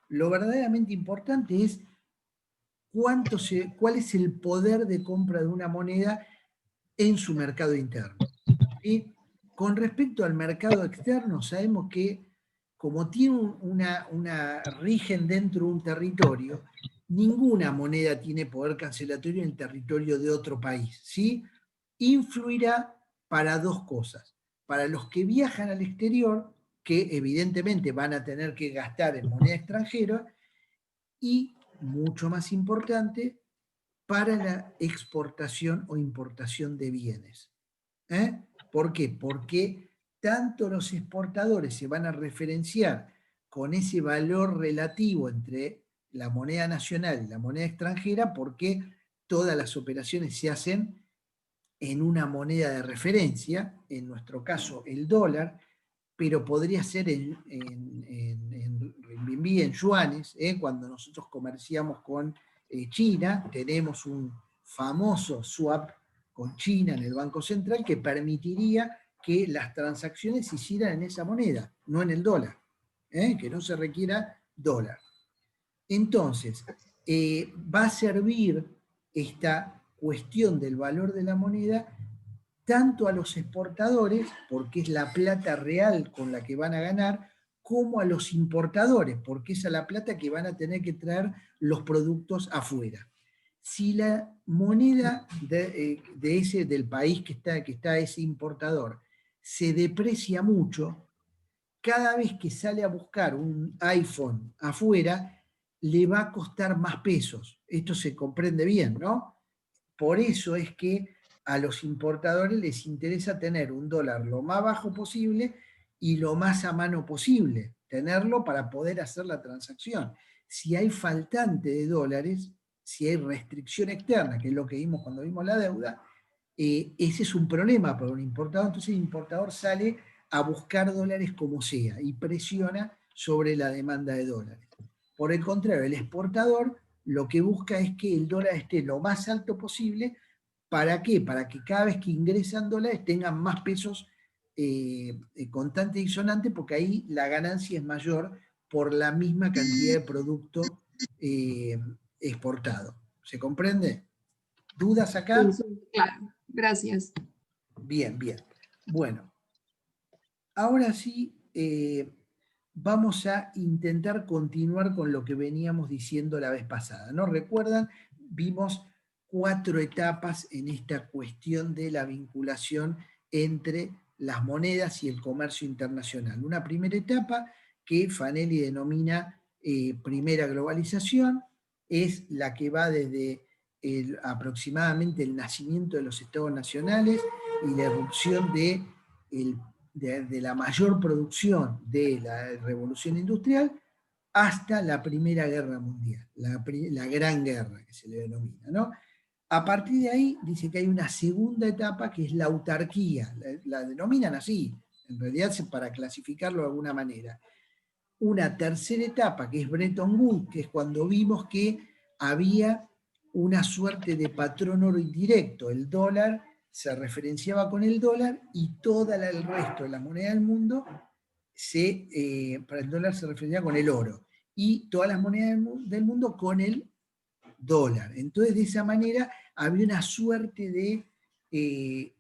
Lo verdaderamente importante es cuál es el poder de compra de una moneda en su mercado interno. ¿Sí? Con respecto al mercado externo, sabemos que como tiene rigen dentro de un territorio, ninguna moneda tiene poder cancelatorio en el territorio de otro país. ¿Sí? Influirá para dos cosas. Para los que viajan al exterior, que evidentemente van a tener que gastar en moneda extranjera, y, mucho más importante, para la exportación o importación de bienes. ¿Por qué? Porque tanto los exportadores se van a referenciar con ese valor relativo entre la moneda nacional y la moneda extranjera, porque todas las operaciones se hacen en una moneda de referencia, en nuestro caso el dólar, pero podría ser en renminbi, en yuanes, cuando nosotros comerciamos con China, tenemos un famoso swap con China en el Banco Central que permitiría que las transacciones se hicieran en esa moneda, no en el dólar, que no se requiera dólar. Entonces, va a servir esta cuestión del valor de la moneda tanto a los exportadores, porque es la plata real con la que van a ganar, como a los importadores, porque es a la plata que van a tener que traer los productos afuera. Si la moneda del país que está ese importador se deprecia mucho, cada vez que sale a buscar un iPhone afuera, le va a costar más pesos. Esto se comprende bien, ¿no? Por eso es que a los importadores les interesa tener un dólar lo más bajo posible y lo más a mano posible, tenerlo para poder hacer la transacción. Si hay faltante de dólares, si hay restricción externa, que es lo que vimos cuando vimos la deuda, ese es un problema para un importador. Entonces el importador sale a buscar dólares como sea y presiona sobre la demanda de dólares. Por el contrario, el exportador lo que busca es que el dólar esté lo más alto posible. ¿Para qué? Para que cada vez que ingresan dólares tengan más pesos contante y sonante, porque ahí la ganancia es mayor por la misma cantidad de producto exportado. ¿Se comprende? ¿Dudas acá? Sí, claro. Gracias. Bien, bien. Bueno, ahora sí vamos a intentar continuar con lo que veníamos diciendo la vez pasada. ¿No recuerdan? Vimos 4 etapas en esta cuestión de la vinculación entre las monedas y el comercio internacional. Una primera etapa que Fanelli denomina primera globalización, es la que va desde aproximadamente el nacimiento de los estados nacionales y la erupción de la mayor producción de la revolución industrial hasta la Primera Guerra Mundial, la Gran Guerra que se le denomina, ¿no? A partir de ahí dice que hay una segunda etapa que es la autarquía, la denominan así, en realidad para clasificarlo de alguna manera. Una tercera etapa que es Bretton Woods, que es cuando vimos que había una suerte de patrón oro indirecto, el dólar se referenciaba con el dólar y todo el resto de la moneda del mundo para el dólar se referenciaba con el oro y todas las monedas del mundo con el dólar. Entonces, de esa manera había una suerte de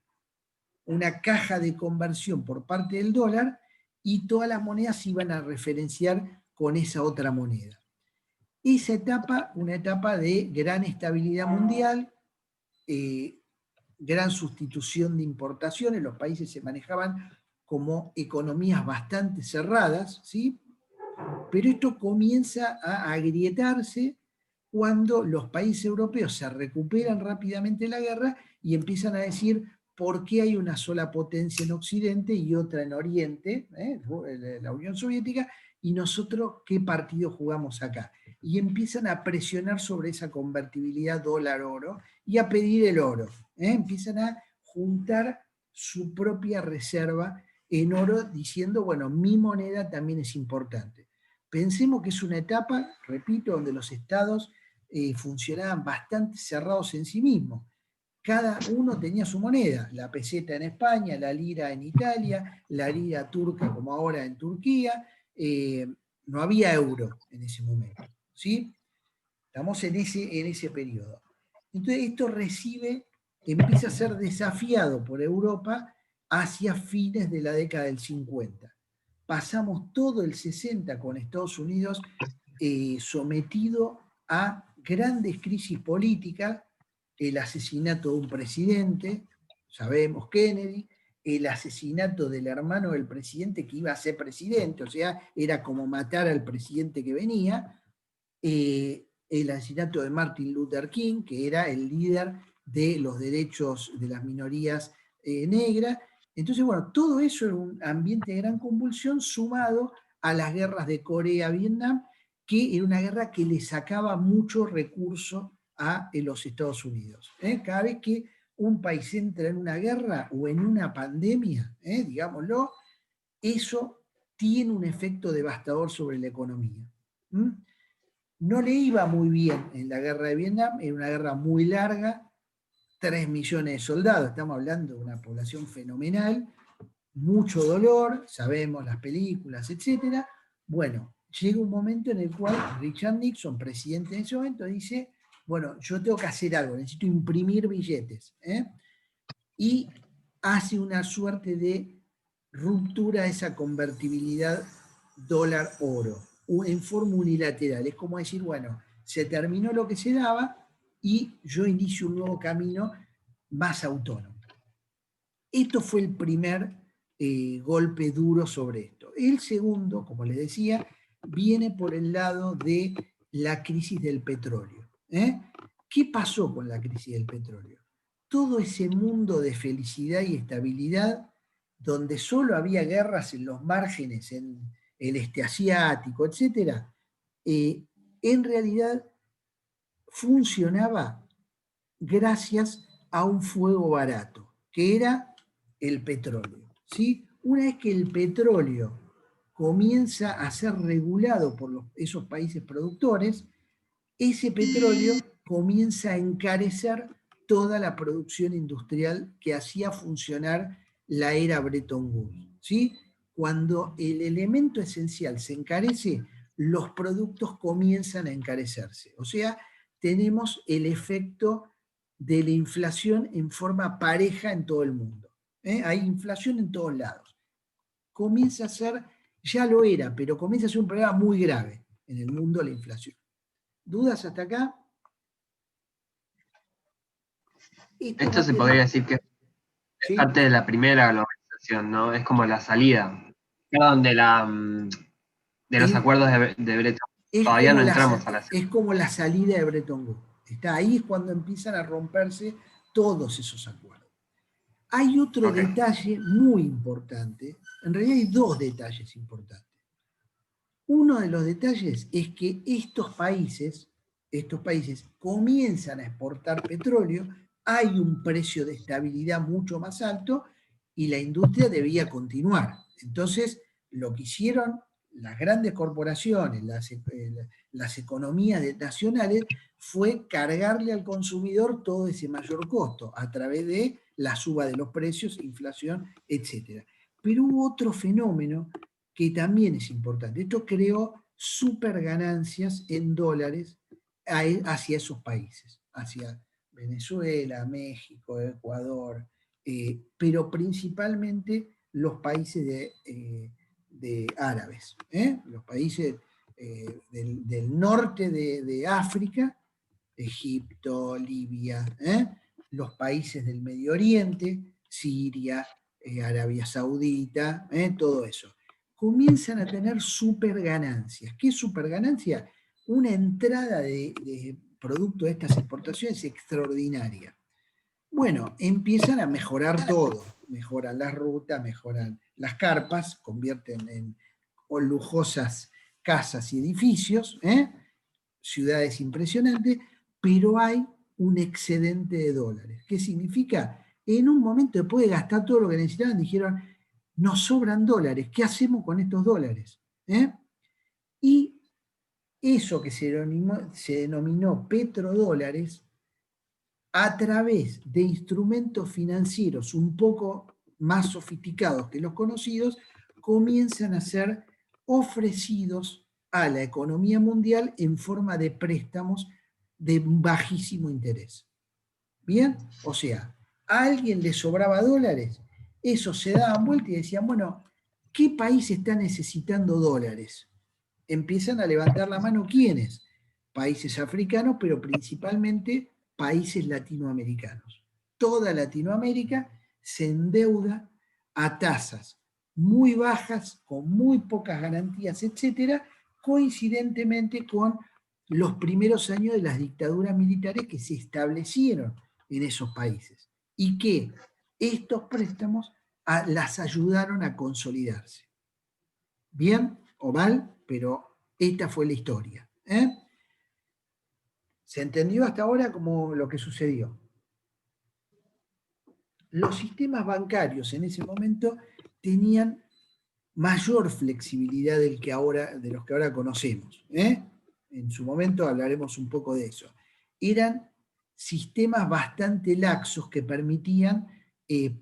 una caja de conversión por parte del dólar y todas las monedas se iban a referenciar con esa otra moneda. Esa etapa, una etapa de gran estabilidad mundial, gran sustitución de importaciones, los países se manejaban como economías bastante cerradas, ¿sí? Pero esto comienza a agrietarse cuando los países europeos se recuperan rápidamente de la guerra y empiezan a decir por qué hay una sola potencia en Occidente y otra en Oriente, la Unión Soviética, y nosotros qué partido jugamos acá. Y empiezan a presionar sobre esa convertibilidad dólar-oro y a pedir el oro. Empiezan a juntar su propia reserva en oro diciendo, bueno, mi moneda también es importante. Pensemos que es una etapa, repito, donde los estados funcionaban bastante cerrados en sí mismos. Cada uno tenía su moneda, la peseta en España, la lira en Italia, la lira turca como ahora en Turquía, no había euro en ese momento, ¿sí? Estamos en ese periodo. Entonces esto empieza a ser desafiado por Europa hacia fines de la década del 50. Pasamos todo el 60 con Estados Unidos sometido a grandes crisis políticas, el asesinato de un presidente, sabemos Kennedy, el asesinato del hermano del presidente que iba a ser presidente, o sea, era como matar al presidente que venía, el asesinato de Martin Luther King, que era el líder de los derechos de las minorías negras. Entonces, bueno, todo eso era un ambiente de gran convulsión sumado a las guerras de Corea-Vietnam, que era una guerra que le sacaba mucho recurso a los Estados Unidos. Cada vez que un país entra en una guerra o en una pandemia, digámoslo, eso tiene un efecto devastador sobre la economía. No le iba muy bien en la guerra de Vietnam, era una guerra muy larga, 3 millones de soldados, estamos hablando de una población fenomenal, mucho dolor, sabemos las películas, etc. Bueno, llega un momento en el cual Richard Nixon, presidente en ese momento, dice, bueno, yo tengo que hacer algo, necesito imprimir billetes, y hace una suerte de ruptura de esa convertibilidad dólar-oro en forma unilateral. Es como decir, bueno, se terminó lo que se daba y yo inicio un nuevo camino más autónomo. Esto fue el primer golpe duro sobre esto. El segundo, como les decía, viene por el lado de la crisis del petróleo. ¿Qué pasó con la crisis del petróleo? Todo ese mundo de felicidad y estabilidad, donde solo había guerras en los márgenes, en el este asiático, etc., en realidad funcionaba gracias a un fuego barato, que era el petróleo. ¿Sí? Una vez que el petróleo comienza a ser regulado por esos países productores, ese petróleo comienza a encarecer toda la producción industrial que hacía funcionar la era Bretton Woods. ¿Sí? Cuando el elemento esencial se encarece, los productos comienzan a encarecerse. O sea, tenemos el efecto de la inflación en forma pareja en todo el mundo. Hay inflación en todos lados. Comienza a ser, ya lo era, pero comienza a ser un problema muy grave en el mundo la inflación. ¿Dudas hasta acá? Esto se podría decir que es ¿Sí? parte de la primera globalización, ¿no? Es como la salida. Perdón, de los acuerdos de Bretton. Todavía no entramos a la es como la salida de Bretton Woods. Ahí es cuando empiezan a romperse todos esos acuerdos. Hay otro detalle muy importante, en realidad hay dos detalles importantes. Uno de los detalles es que estos países comienzan a exportar petróleo, hay un precio de estabilidad mucho más alto y la industria debía continuar. Entonces, lo que hicieron las grandes corporaciones, las economías nacionales, fue cargarle al consumidor todo ese mayor costo a través de la suba de los precios, inflación, etc. Pero hubo otro fenómeno que también es importante. Esto creó super ganancias en dólares hacia esos países, hacia Venezuela, México, Ecuador, pero principalmente los países de árabes, los países del norte de África, Egipto, Libia, los países del Medio Oriente, Siria, Arabia Saudita, todo eso. Comienzan a tener super ganancias. ¿Qué super ganancia? Una entrada de producto de estas exportaciones extraordinaria. Bueno, empiezan a mejorar todo. Mejoran las rutas, mejoran las carpas, convierten en lujosas casas y edificios, ciudades impresionantes, pero hay un excedente de dólares. ¿Qué significa? En un momento, después de gastar todo lo que necesitaban, dijeron, nos sobran dólares, ¿qué hacemos con estos dólares? Y eso que se denominó petrodólares, a través de instrumentos financieros un poco más sofisticados que los conocidos, comienzan a ser ofrecidos a la economía mundial en forma de préstamos de bajísimo interés. ¿Bien? O sea, a alguien le sobraba dólares, eso se daban vuelta y decían, bueno, ¿qué país está necesitando dólares? Empiezan a levantar la mano, ¿quiénes? Países africanos, pero principalmente países latinoamericanos. Toda Latinoamérica se endeuda a tasas muy bajas, con muy pocas garantías, etcétera, coincidentemente con los primeros años de las dictaduras militares que se establecieron en esos países y que estos préstamos las ayudaron a consolidarse. Bien o mal, pero esta fue la historia. ¿Se entendió hasta ahora como lo que sucedió? Los sistemas bancarios en ese momento tenían mayor flexibilidad de los que ahora conocemos. En su momento hablaremos un poco de eso. Eran sistemas bastante laxos que permitían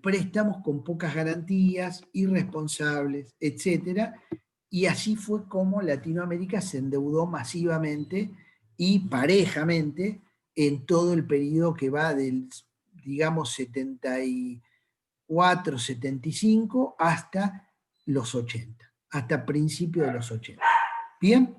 préstamos con pocas garantías, irresponsables, etc. Y así fue como Latinoamérica se endeudó masivamente y parejamente en todo el periodo que va del, digamos, 74, 75 hasta los 80, hasta principios de los 80. Bien,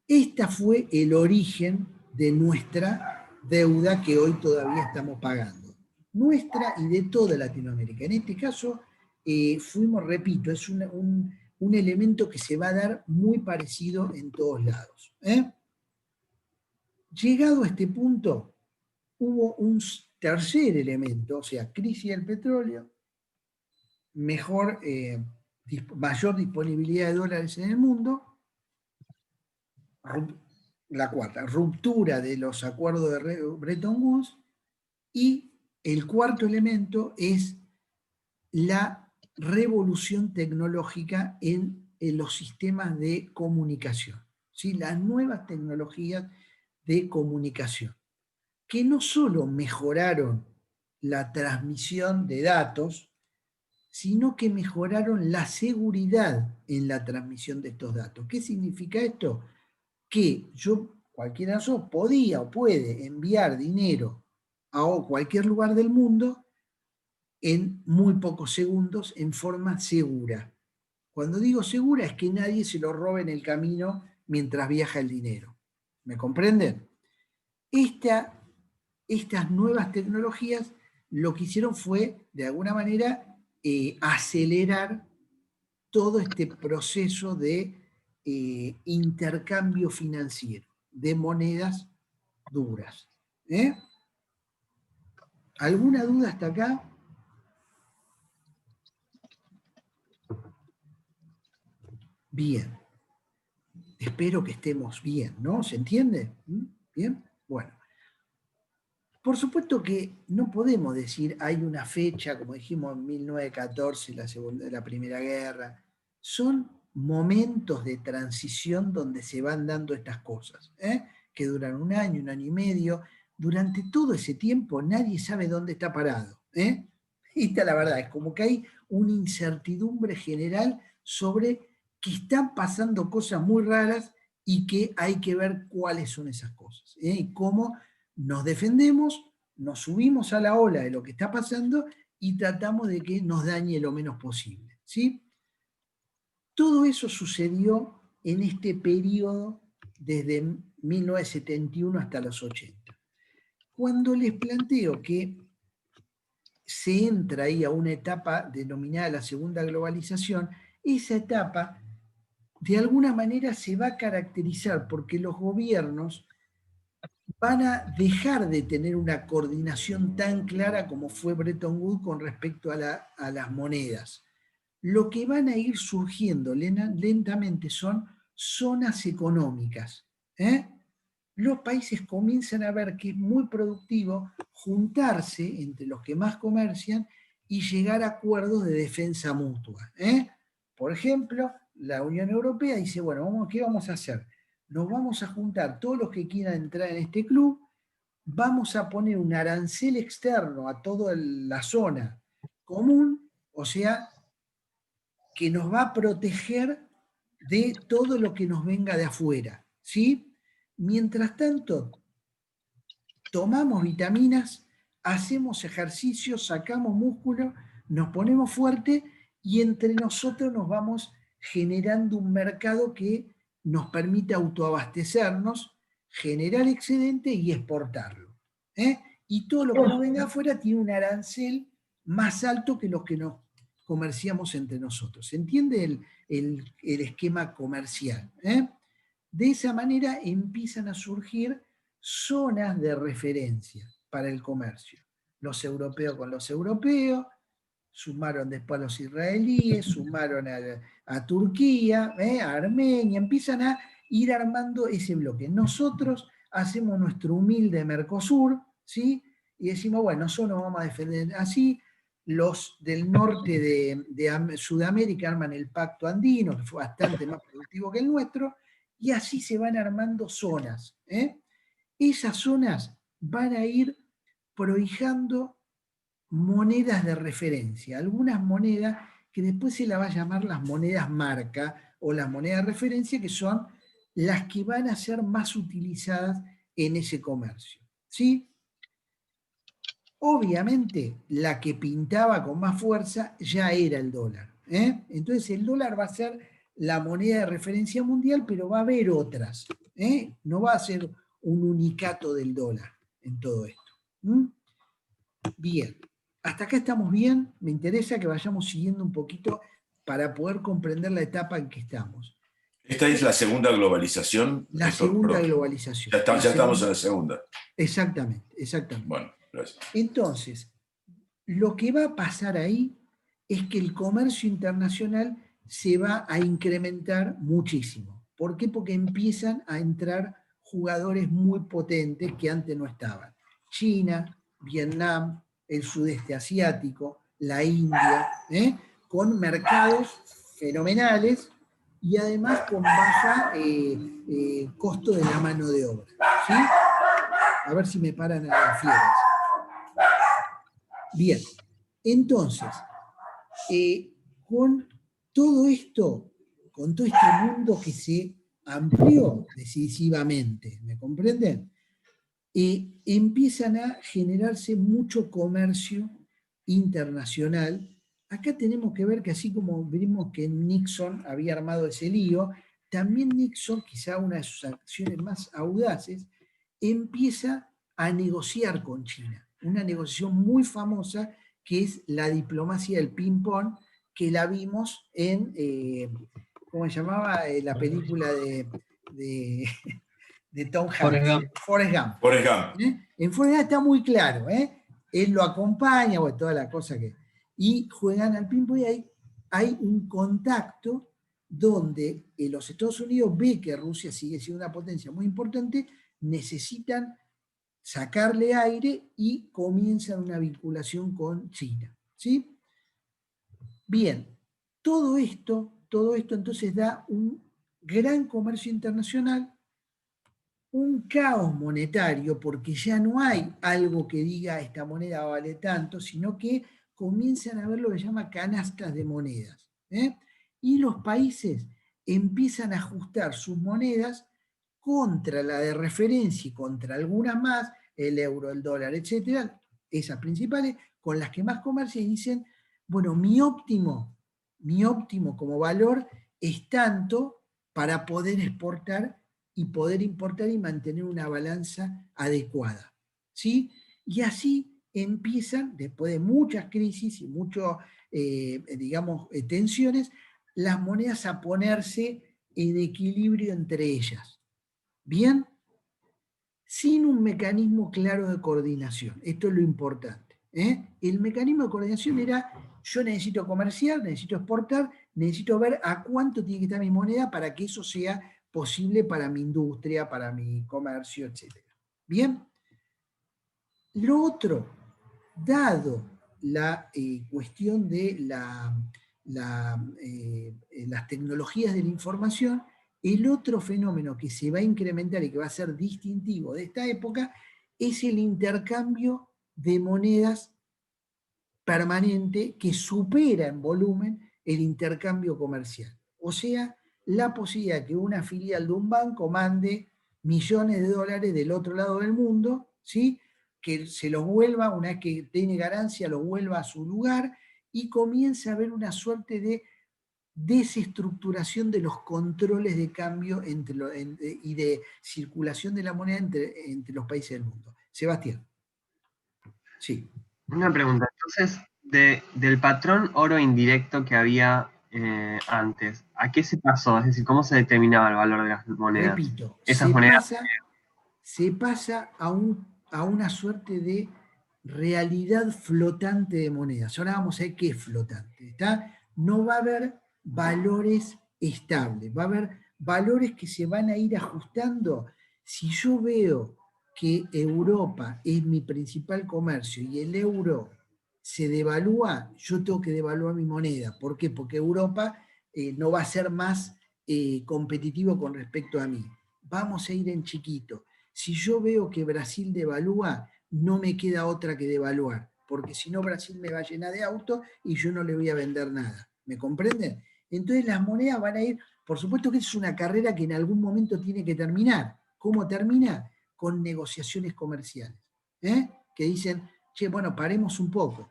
este fue el origen de nuestra deuda que hoy todavía estamos pagando. Nuestra y de toda Latinoamérica. En este caso, fuimos, repito, es un elemento que se va a dar muy parecido en todos lados. Llegado a este punto, hubo un tercer elemento, o sea, crisis del petróleo, mayor disponibilidad de dólares en el mundo, la cuarta, ruptura de los acuerdos de Bretton Woods, y el cuarto elemento es la revolución tecnológica en los sistemas de comunicación, ¿sí? Las nuevas tecnologías de comunicación, que no solo mejoraron la transmisión de datos, sino que mejoraron la seguridad en la transmisión de estos datos. ¿Qué significa esto? Que cualquiera de nosotros podía o puede enviar dinero a cualquier lugar del mundo en muy pocos segundos en forma segura. Cuando digo segura es que nadie se lo robe en el camino mientras viaja el dinero. ¿Me comprenden? Estas nuevas tecnologías lo que hicieron fue, de alguna manera, acelerar todo este proceso de intercambio financiero, de monedas duras. ¿Alguna duda hasta acá? Bien. Espero que estemos bien, ¿no? ¿Se entiende? ¿Bien? Bueno. Por supuesto que no podemos decir hay una fecha, como dijimos en 1914, la Primera Guerra. Son momentos de transición donde se van dando estas cosas, que duran un año y medio. Durante todo ese tiempo nadie sabe dónde está parado. Y esta la verdad, es como que hay una incertidumbre general sobre que están pasando cosas muy raras y que hay que ver cuáles son esas cosas, y cómo nos defendemos, nos subimos a la ola de lo que está pasando y tratamos de que nos dañe lo menos posible, ¿sí? Todo eso sucedió en este periodo desde 1971 hasta los 80. Cuando les planteo que se entra ahí a una etapa denominada la segunda globalización, esa etapa de alguna manera se va a caracterizar porque los gobiernos van a dejar de tener una coordinación tan clara como fue Bretton Woods con respecto a las monedas. Lo que van a ir surgiendo lentamente son zonas económicas. Los países comienzan a ver que es muy productivo juntarse entre los que más comercian y llegar a acuerdos de defensa mutua. Por ejemplo, la Unión Europea dice, bueno, ¿qué vamos a hacer? Nos vamos a juntar todos los que quieran entrar en este club, vamos a poner un arancel externo a toda la zona común, o sea, que nos va a proteger de todo lo que nos venga de afuera, ¿sí? Mientras tanto, tomamos vitaminas, hacemos ejercicio, sacamos músculo, nos ponemos fuerte y entre nosotros nos vamos generando un mercado que nos permite autoabastecernos, generar excedente y exportarlo. Y todo lo que nos venga afuera tiene un arancel más alto que los que nos comerciamos entre nosotros. ¿Se entiende el esquema comercial? De esa manera empiezan a surgir zonas de referencia para el comercio. Los europeos con los europeos, sumaron después a los israelíes, sumaron a Turquía, a Armenia, empiezan a ir armando ese bloque. Nosotros hacemos nuestro humilde Mercosur, ¿sí? Y decimos, bueno, nosotros nos vamos a defender así. Los del norte de Sudamérica arman el Pacto Andino, que fue bastante más productivo que el nuestro, y así se van armando zonas. Esas zonas van a ir prohijando monedas de referencia, algunas monedas que después se las va a llamar las monedas marca o las monedas de referencia, que son las que van a ser más utilizadas en ese comercio. ¿Sí? Obviamente, la que pintaba con más fuerza ya era el dólar. Entonces el dólar va a ser la moneda de referencia mundial, pero va a haber otras. No va a ser un unicato del dólar en todo esto. Bien, hasta acá estamos bien. Me interesa que vayamos siguiendo un poquito para poder comprender la etapa en que estamos. Esta es la segunda globalización. La segunda globalización. Ya estamos en la segunda. Exactamente, exactamente. Bueno, gracias. Entonces, lo que va a pasar ahí es que el comercio internacional se va a incrementar muchísimo. ¿Por qué? Porque empiezan a entrar jugadores muy potentes que antes no estaban. China, Vietnam, el sudeste asiático, la India, con mercados fenomenales y además con baja costo de la mano de obra. ¿Sí? A ver si me paran a las fieras. Bien, entonces, con todo esto, con todo este mundo que se amplió decisivamente, ¿me comprenden? Empiezan a generarse mucho comercio internacional. Acá tenemos que ver que así como vimos que Nixon había armado ese lío, también Nixon, quizá una de sus acciones más audaces, empieza a negociar con China. Una negociación muy famosa que es la diplomacia del ping-pong, que la vimos en, ¿cómo se llamaba? La película de Tom Hanks. Forrest Gump. En Forrest Gump está muy claro, él lo acompaña, bueno, toda la cosa que... Y juegan al ping-pong y hay un contacto donde los Estados Unidos ve que Rusia sigue siendo una potencia muy importante, necesitan sacarle aire y comienzan una vinculación con China. ¿Sí? Bien, todo esto entonces da un gran comercio internacional, un caos monetario, porque ya no hay algo que diga esta moneda vale tanto, sino que comienzan a ver lo que se llama canastas de monedas. Y los países empiezan a ajustar sus monedas contra la de referencia y contra algunas más, el euro, el dólar, etcétera, esas principales, con las que más comercian y dicen, bueno, mi óptimo como valor es tanto para poder exportar y poder importar y mantener una balanza adecuada. ¿Sí? Y así empiezan, después de muchas crisis y muchas, tensiones, las monedas a ponerse en equilibrio entre ellas. ¿Bien? Sin un mecanismo claro de coordinación. Esto es lo importante. El mecanismo de coordinación era, yo necesito comerciar, necesito exportar, necesito ver a cuánto tiene que estar mi moneda para que eso sea posible para mi industria, para mi comercio, etc. Bien. Lo otro, dado la cuestión de las tecnologías de la información, el otro fenómeno que se va a incrementar y que va a ser distintivo de esta época es el intercambio de monedas permanente que supera en volumen el intercambio comercial. O sea, la posibilidad de que una filial de un banco mande millones de dólares del otro lado del mundo, ¿sí? Que se los vuelva, una vez que tiene ganancia, los vuelva a su lugar y comienza a haber una suerte de desestructuración de los controles de cambio y de circulación de la moneda entre los países del mundo. Sebastián. Sí. Una pregunta, entonces, del patrón oro indirecto que había antes, ¿a qué se pasó? Es decir, ¿cómo se determinaba el valor de las monedas? Repito, Esas monedas. se pasa a una suerte de realidad flotante de monedas. Ahora vamos a ver qué es flotante. ¿Está? No va a haber valores estables, va a haber valores que se van a ir ajustando. Si yo veo que Europa es mi principal comercio y el euro se devalúa, yo tengo que devaluar mi moneda. ¿Por qué? Porque Europa no va a ser más competitivo con respecto a mí. Vamos a ir en chiquito. Si yo veo que Brasil devalúa, no me queda otra que devaluar, porque si no Brasil me va a llenar de autos y yo no le voy a vender nada. ¿Me comprenden? Entonces las monedas van a ir, por supuesto que es una carrera que en algún momento tiene que terminar. ¿Cómo termina? Con negociaciones comerciales. Que dicen, che, bueno, paremos un poco.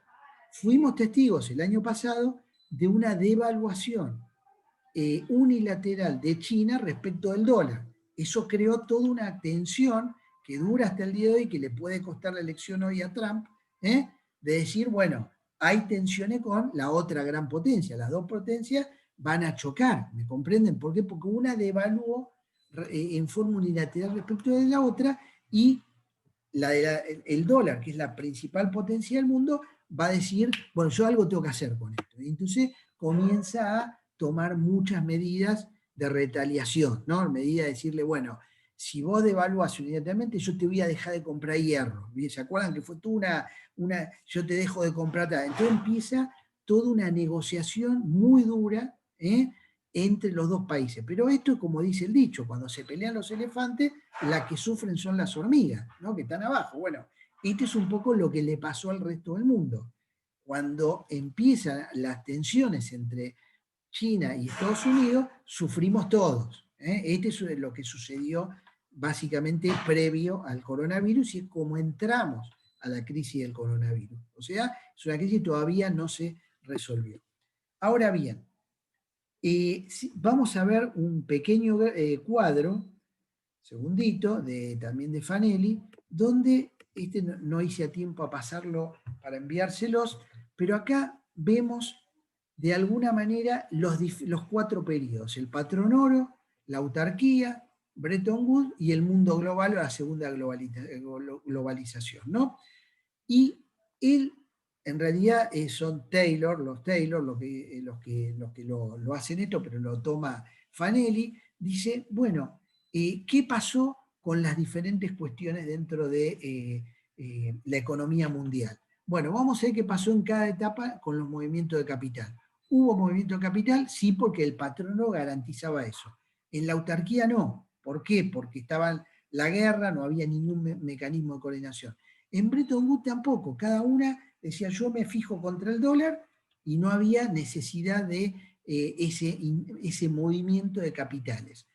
Fuimos testigos el año pasado de una devaluación unilateral de China respecto del dólar. Eso creó toda una tensión que dura hasta el día de hoy, que le puede costar la elección hoy a Trump, de decir, bueno, hay tensiones con la otra gran potencia, las dos potencias van a chocar, ¿me comprenden? ¿Por qué? Porque una devaluó en forma unilateral respecto de la otra y el dólar, que es la principal potencia del mundo, va a decir, bueno, yo algo tengo que hacer con esto. Y entonces comienza a tomar muchas medidas de retaliación, ¿no? Medida de decirle, bueno, si vos devaluás unilateralmente, yo te voy a dejar de comprar hierro. ¿Se acuerdan que fue tú yo te dejo de comprar? Entonces empieza toda una negociación muy dura, entre los dos países. Pero esto, como dice el dicho, cuando se pelean los elefantes, las que sufren son las hormigas, ¿no? Que están abajo. Bueno, esto es un poco lo que le pasó al resto del mundo. Cuando empiezan las tensiones entre China y Estados Unidos, sufrimos todos. Este es lo que sucedió básicamente previo al coronavirus y es como entramos a la crisis del coronavirus. O sea, es una crisis que todavía no se resolvió. Ahora bien, vamos a ver un pequeño cuadro, segundito, también de Fanelli, donde no hice a tiempo a pasarlo para enviárselos, pero acá vemos de alguna manera los 4 periodos, el patrón oro, la autarquía, Bretton Woods y el mundo global o la segunda globalización, ¿no? Y él, en realidad son los Taylor los que lo hacen esto, pero lo toma Fanelli, dice, bueno, ¿qué pasó con las diferentes cuestiones dentro de la economía mundial? Bueno, vamos a ver qué pasó en cada etapa con los movimientos de capital. ¿Hubo movimiento de capital? Sí, porque el patrono garantizaba eso. En la autarquía no. ¿Por qué? Porque estaba la guerra, no había ningún mecanismo de coordinación. En Bretton Woods tampoco, cada una decía yo me fijo contra el dólar y no había necesidad de ese movimiento de capitales.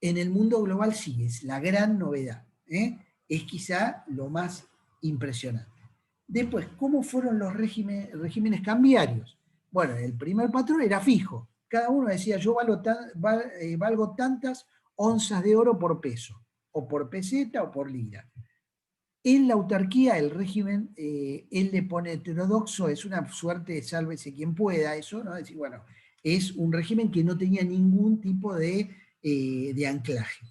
En el mundo global sí, es la gran novedad, es quizá lo más impresionante. Después, ¿cómo fueron los regímenes cambiarios? Bueno, el primer patrón era fijo, cada uno decía yo valgo tantas onzas de oro por peso, o por peseta o por lira. En la autarquía, el régimen, él le pone heterodoxo, es una suerte de sálvese quien pueda, eso, ¿no? Es decir, bueno, es un régimen que no tenía ningún tipo de anclaje.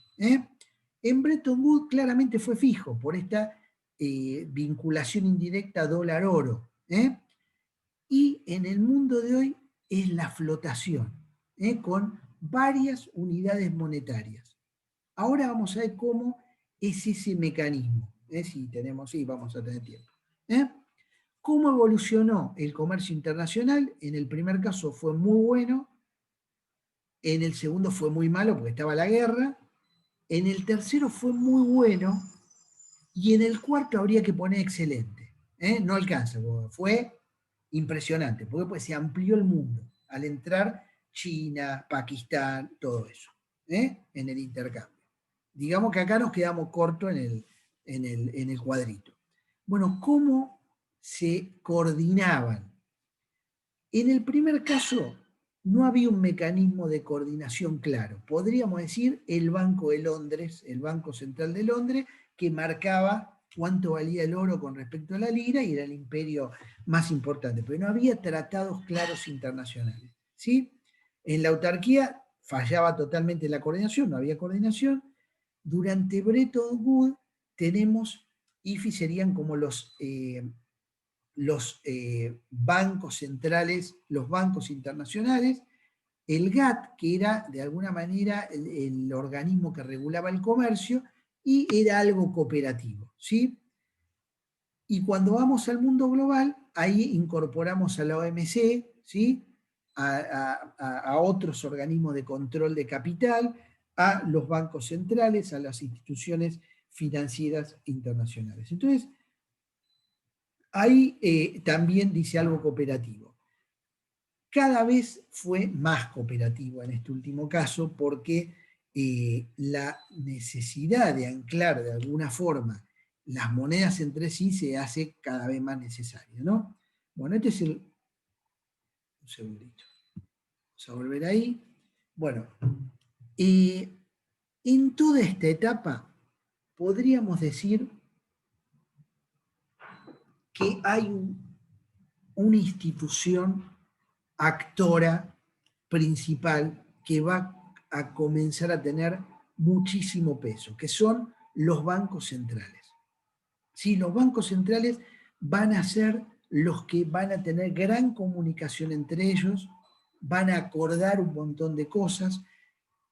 En Bretton Woods claramente fue fijo por esta vinculación indirecta dólar-oro. Y en el mundo de hoy es la flotación, con varias unidades monetarias. Ahora vamos a ver cómo es ese mecanismo. Si vamos a tener tiempo. ¿Cómo evolucionó el comercio internacional? En el primer caso fue muy bueno, en el segundo fue muy malo porque estaba la guerra, en el tercero fue muy bueno y en el cuarto habría que poner excelente. No alcanza, fue impresionante, porque pues se amplió el mundo al entrar China, Pakistán, todo eso, en el intercambio. Digamos que acá nos quedamos cortos en el cuadrito. Bueno, ¿cómo se coordinaban? En el primer caso, no había un mecanismo de coordinación claro. Podríamos decir el Banco de Londres, el Banco Central de Londres, que marcaba cuánto valía el oro con respecto a la lira y era el imperio más importante, pero no había tratados claros internacionales, ¿sí? En la autarquía fallaba totalmente la coordinación, no había coordinación. Durante Bretton Woods tenemos, IFI serían como los bancos centrales, los bancos internacionales, el GATT, que era de alguna manera el organismo que regulaba el comercio, y era algo cooperativo, ¿sí? Y cuando vamos al mundo global, ahí incorporamos a la OMC, ¿sí? A otros organismos de control de capital, a los bancos centrales, a las instituciones financieras internacionales. Entonces, ahí también dice algo cooperativo. Cada vez fue más cooperativo en este último caso porque la necesidad de anclar de alguna forma las monedas entre sí se hace cada vez más necesaria, ¿no? Bueno, este es el... Un segundito. Vamos a volver ahí. Bueno, en toda esta etapa podríamos decir que hay una institución actora principal que va a comenzar a tener muchísimo peso, que son los bancos centrales. ¿Sí? Los bancos centrales van a ser los que van a tener gran comunicación entre ellos, van a acordar un montón de cosas.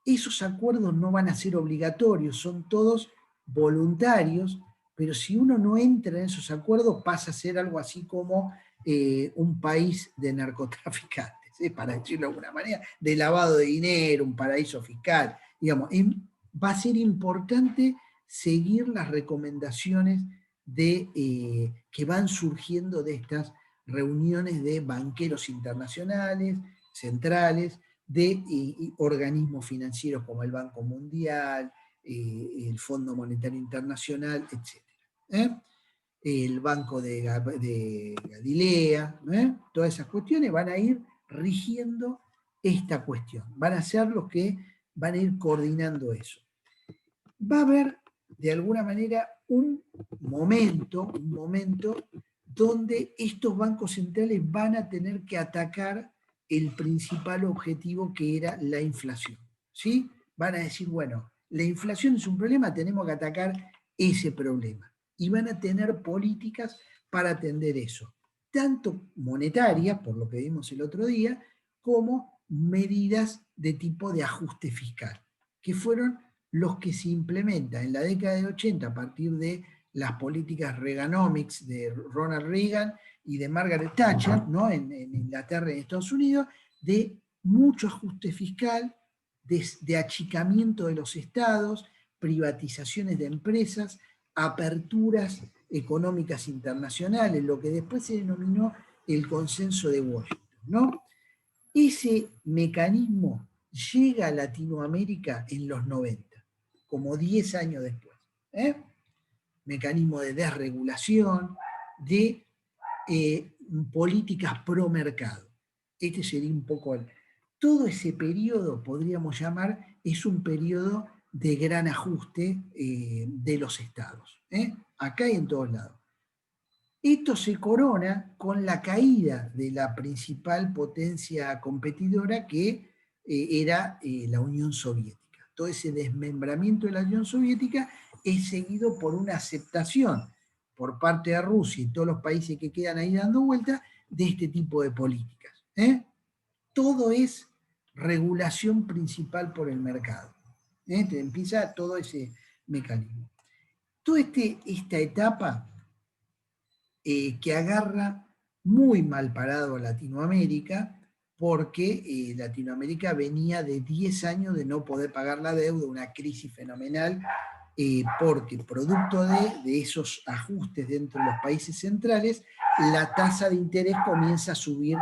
Esos acuerdos no van a ser obligatorios, son todos voluntarios, pero si uno no entra en esos acuerdos pasa a ser algo así como un país de narcotraficantes, para decirlo de alguna manera, de lavado de dinero, un paraíso fiscal. Digamos, va a ser importante seguir las recomendaciones que van surgiendo de estas reuniones de banqueros internacionales, centrales, de organismos financieros como el Banco Mundial, el Fondo Monetario Internacional, etc. El Banco de Galilea, todas esas cuestiones van a ir rigiendo esta cuestión, van a ser los que van a ir coordinando eso. Va a haber, de alguna manera, un momento donde estos bancos centrales van a tener que atacar el principal objetivo, que era la inflación, ¿sí? Van a decir, bueno, la inflación es un problema, tenemos que atacar ese problema. Y van a tener políticas para atender eso, tanto monetarias, por lo que vimos el otro día, como medidas de tipo de ajuste fiscal, que fueron los que se implementan en la década del 80 a partir de las políticas Reaganomics de Ronald Reagan y de Margaret Thatcher, ¿no? en Inglaterra y en Estados Unidos, de mucho ajuste fiscal, de achicamiento de los estados, privatizaciones de empresas, aperturas económicas internacionales, lo que después se denominó el consenso de Washington, ¿no? Ese mecanismo llega a Latinoamérica en los 90, como 10 años después. Mecanismo de desregulación, de políticas pro mercado. Este sería un poco todo ese periodo, podríamos llamar, es un periodo de gran ajuste de los estados, acá y en todos lados. Esto se corona con la caída de la principal potencia competidora, que era la Unión Soviética. Todo ese desmembramiento de la Unión Soviética es seguido por una aceptación por parte de Rusia y todos los países que quedan ahí dando vuelta de este tipo de políticas. Todo es regulación principal por el mercado. Empieza todo ese mecanismo. Toda esta etapa que agarra muy mal parado a Latinoamérica, porque Latinoamérica venía de 10 años de no poder pagar la deuda, una crisis fenomenal, porque producto de esos ajustes dentro de los países centrales, la tasa de interés comienza a subir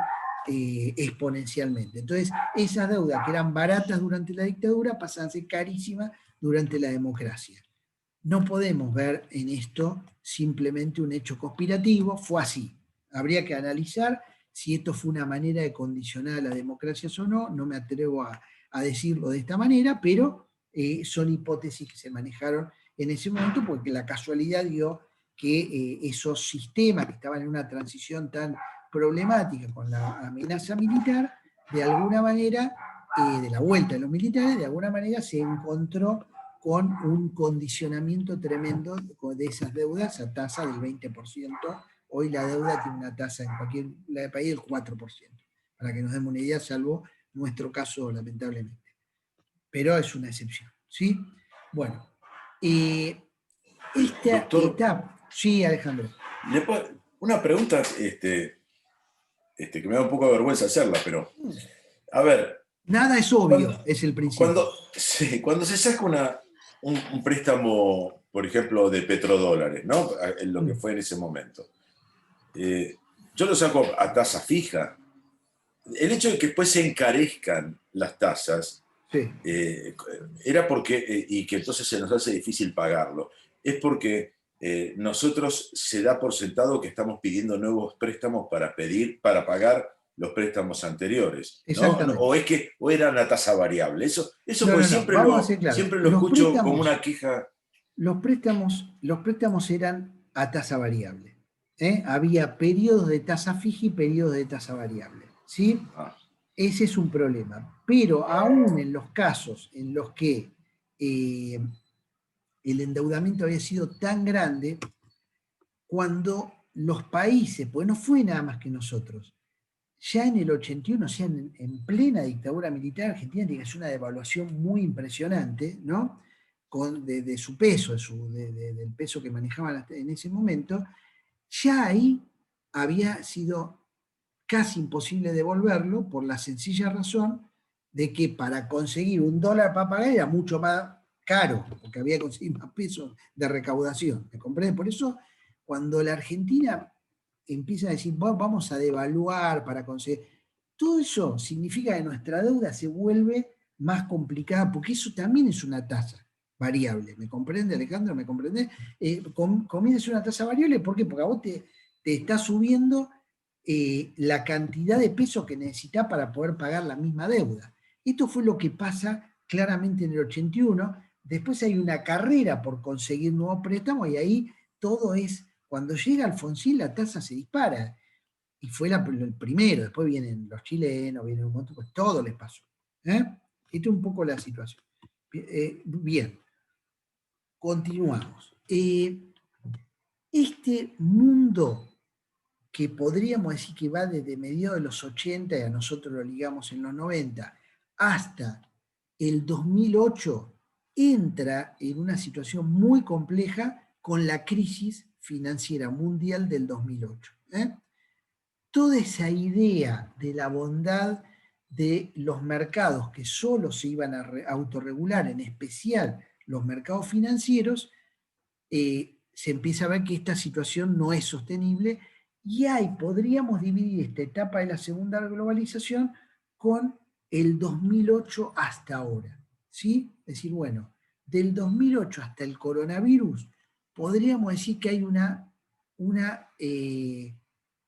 exponencialmente. Entonces, esas deudas que eran baratas durante la dictadura pasan a ser carísimas durante la democracia. No podemos ver en esto simplemente un hecho conspirativo, fue así. Habría que analizar si esto fue una manera de condicionar a la democracia o no, no me atrevo a decirlo de esta manera, pero son hipótesis que se manejaron en ese momento porque la casualidad dio que esos sistemas que estaban en una transición tan problemática con la amenaza militar, de alguna manera, de la vuelta de los militares, de alguna manera se encontró con un condicionamiento tremendo de esas deudas a tasa del 20%. Hoy la deuda tiene una tasa en cualquier país del 4%, para que nos demos una idea, salvo nuestro caso, lamentablemente. Pero es una excepción, ¿sí? Bueno, esta Doctor, etapa... Sí, Alejandro. una pregunta que me da un poco de vergüenza hacerla, pero, a ver, Nada es obvio, es el principio. cuando se saca un préstamo, por ejemplo, de petrodólares, ¿no? En lo que fue en ese momento, yo lo saco a tasa fija. El hecho de que después se encarezcan las tasas, Sí. era porque, y que entonces se nos hace difícil pagarlo, es porque nosotros se da por sentado que estamos pidiendo nuevos préstamos para pagar los préstamos anteriores, ¿no? Exactamente. O era una tasa variable. Eso No, pues no, vamos a ser claros. siempre lo Los escucho préstamos, como una queja. los préstamos eran a tasa variable. Había periodos de tasa fija y periodos de tasa variable, ¿sí? Ah, Ese es un problema. Pero aún en los casos en los que el endeudamiento había sido tan grande, cuando los países, pues no fue nada más que nosotros, ya en el 81, o sea, en plena dictadura militar, Argentina tiene que hacer una devaluación muy impresionante, ¿no? De su peso, del peso que manejaban en ese momento, ya ahí había sido casi imposible devolverlo por la sencilla razón de que para conseguir $1 para pagar era mucho más caro, porque había que conseguir más pesos de recaudación. ¿Me comprende? Por eso, cuando la Argentina empieza a decir, vamos a devaluar para conseguir, todo eso significa que nuestra deuda se vuelve más complicada, porque eso también es una tasa variable. ¿Me comprende, Alejandro? ¿Me comprende? Comienza a ser una tasa variable, ¿por qué? Porque a vos te está subiendo la cantidad de pesos que necesitas para poder pagar la misma deuda. Esto fue lo que pasa claramente en el 81. Después hay una carrera por conseguir nuevos préstamos y ahí todo es, cuando llega Alfonsín la tasa se dispara. Y fue el primero, después vienen los chilenos, vienen un montón, pues todo les pasó. Esta es un poco la situación. Bien, continuamos. Este mundo que podríamos decir que va desde mediados de los 80, y a nosotros lo ligamos en los 90, hasta el 2008, entra en una situación muy compleja con la crisis financiera mundial del 2008. Toda esa idea de la bondad de los mercados que solo se iban a autorregular, en especial los mercados financieros, se empieza a ver que esta situación no es sostenible y ahí podríamos dividir esta etapa de la segunda globalización con el 2008 hasta ahora, ¿sí? Es decir, bueno, del 2008 hasta el coronavirus, podríamos decir que hay una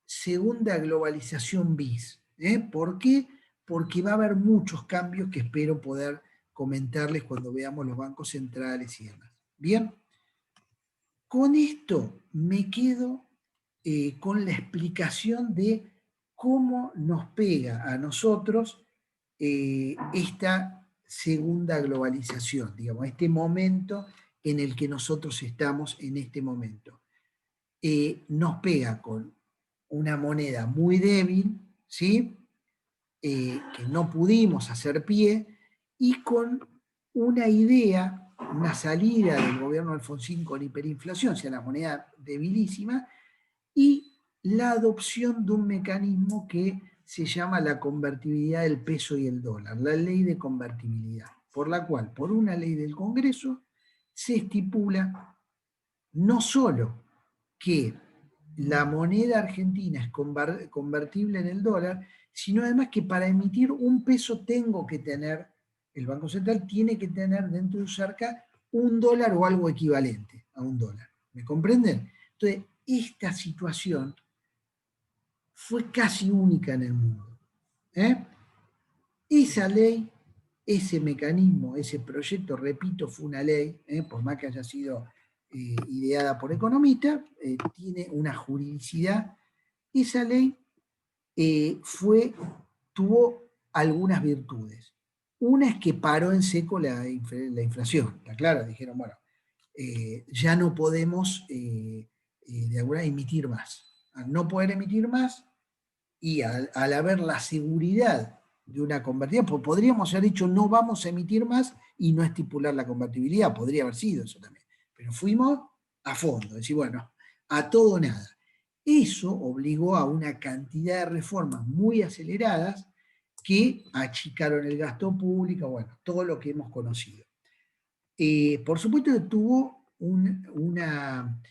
segunda globalización bis. ¿Por qué? Porque va a haber muchos cambios que espero poder comentarles cuando veamos los bancos centrales y demás. Bien. Con esto me quedo con la explicación de cómo nos pega a nosotros esta segunda globalización, digamos, este momento en el que nosotros estamos en este momento. Nos pega con una moneda muy débil, ¿sí? Que no pudimos hacer pie, y con una idea, una salida del gobierno de Alfonsín con hiperinflación, o sea, la moneda debilísima, y la adopción de un mecanismo que se llama la convertibilidad del peso y el dólar, la ley de convertibilidad, por la cual, por una ley del Congreso, se estipula no solo que la moneda argentina es convertible en el dólar, sino además que para emitir un peso tengo que tener, el Banco Central tiene que tener dentro de cerca $1 o algo equivalente a $1. ¿Me comprenden? Entonces, esta situación fue casi única en el mundo. Esa ley, ese mecanismo, ese proyecto, repito, fue una ley, por más que haya sido ideada por economistas, tiene una juridicidad. Esa ley tuvo algunas virtudes. Una es que paró en seco la inflación, está claro, dijeron, bueno, ya no podemos de alguna emitir más. Al no poder emitir más y al haber la seguridad de una convertibilidad, pues podríamos haber dicho no vamos a emitir más y no estipular la convertibilidad, podría haber sido eso también, pero fuimos a fondo, decir, bueno, a todo o nada. Eso obligó a una cantidad de reformas muy aceleradas que achicaron el gasto público, bueno, todo lo que hemos conocido. Por supuesto que tuvo una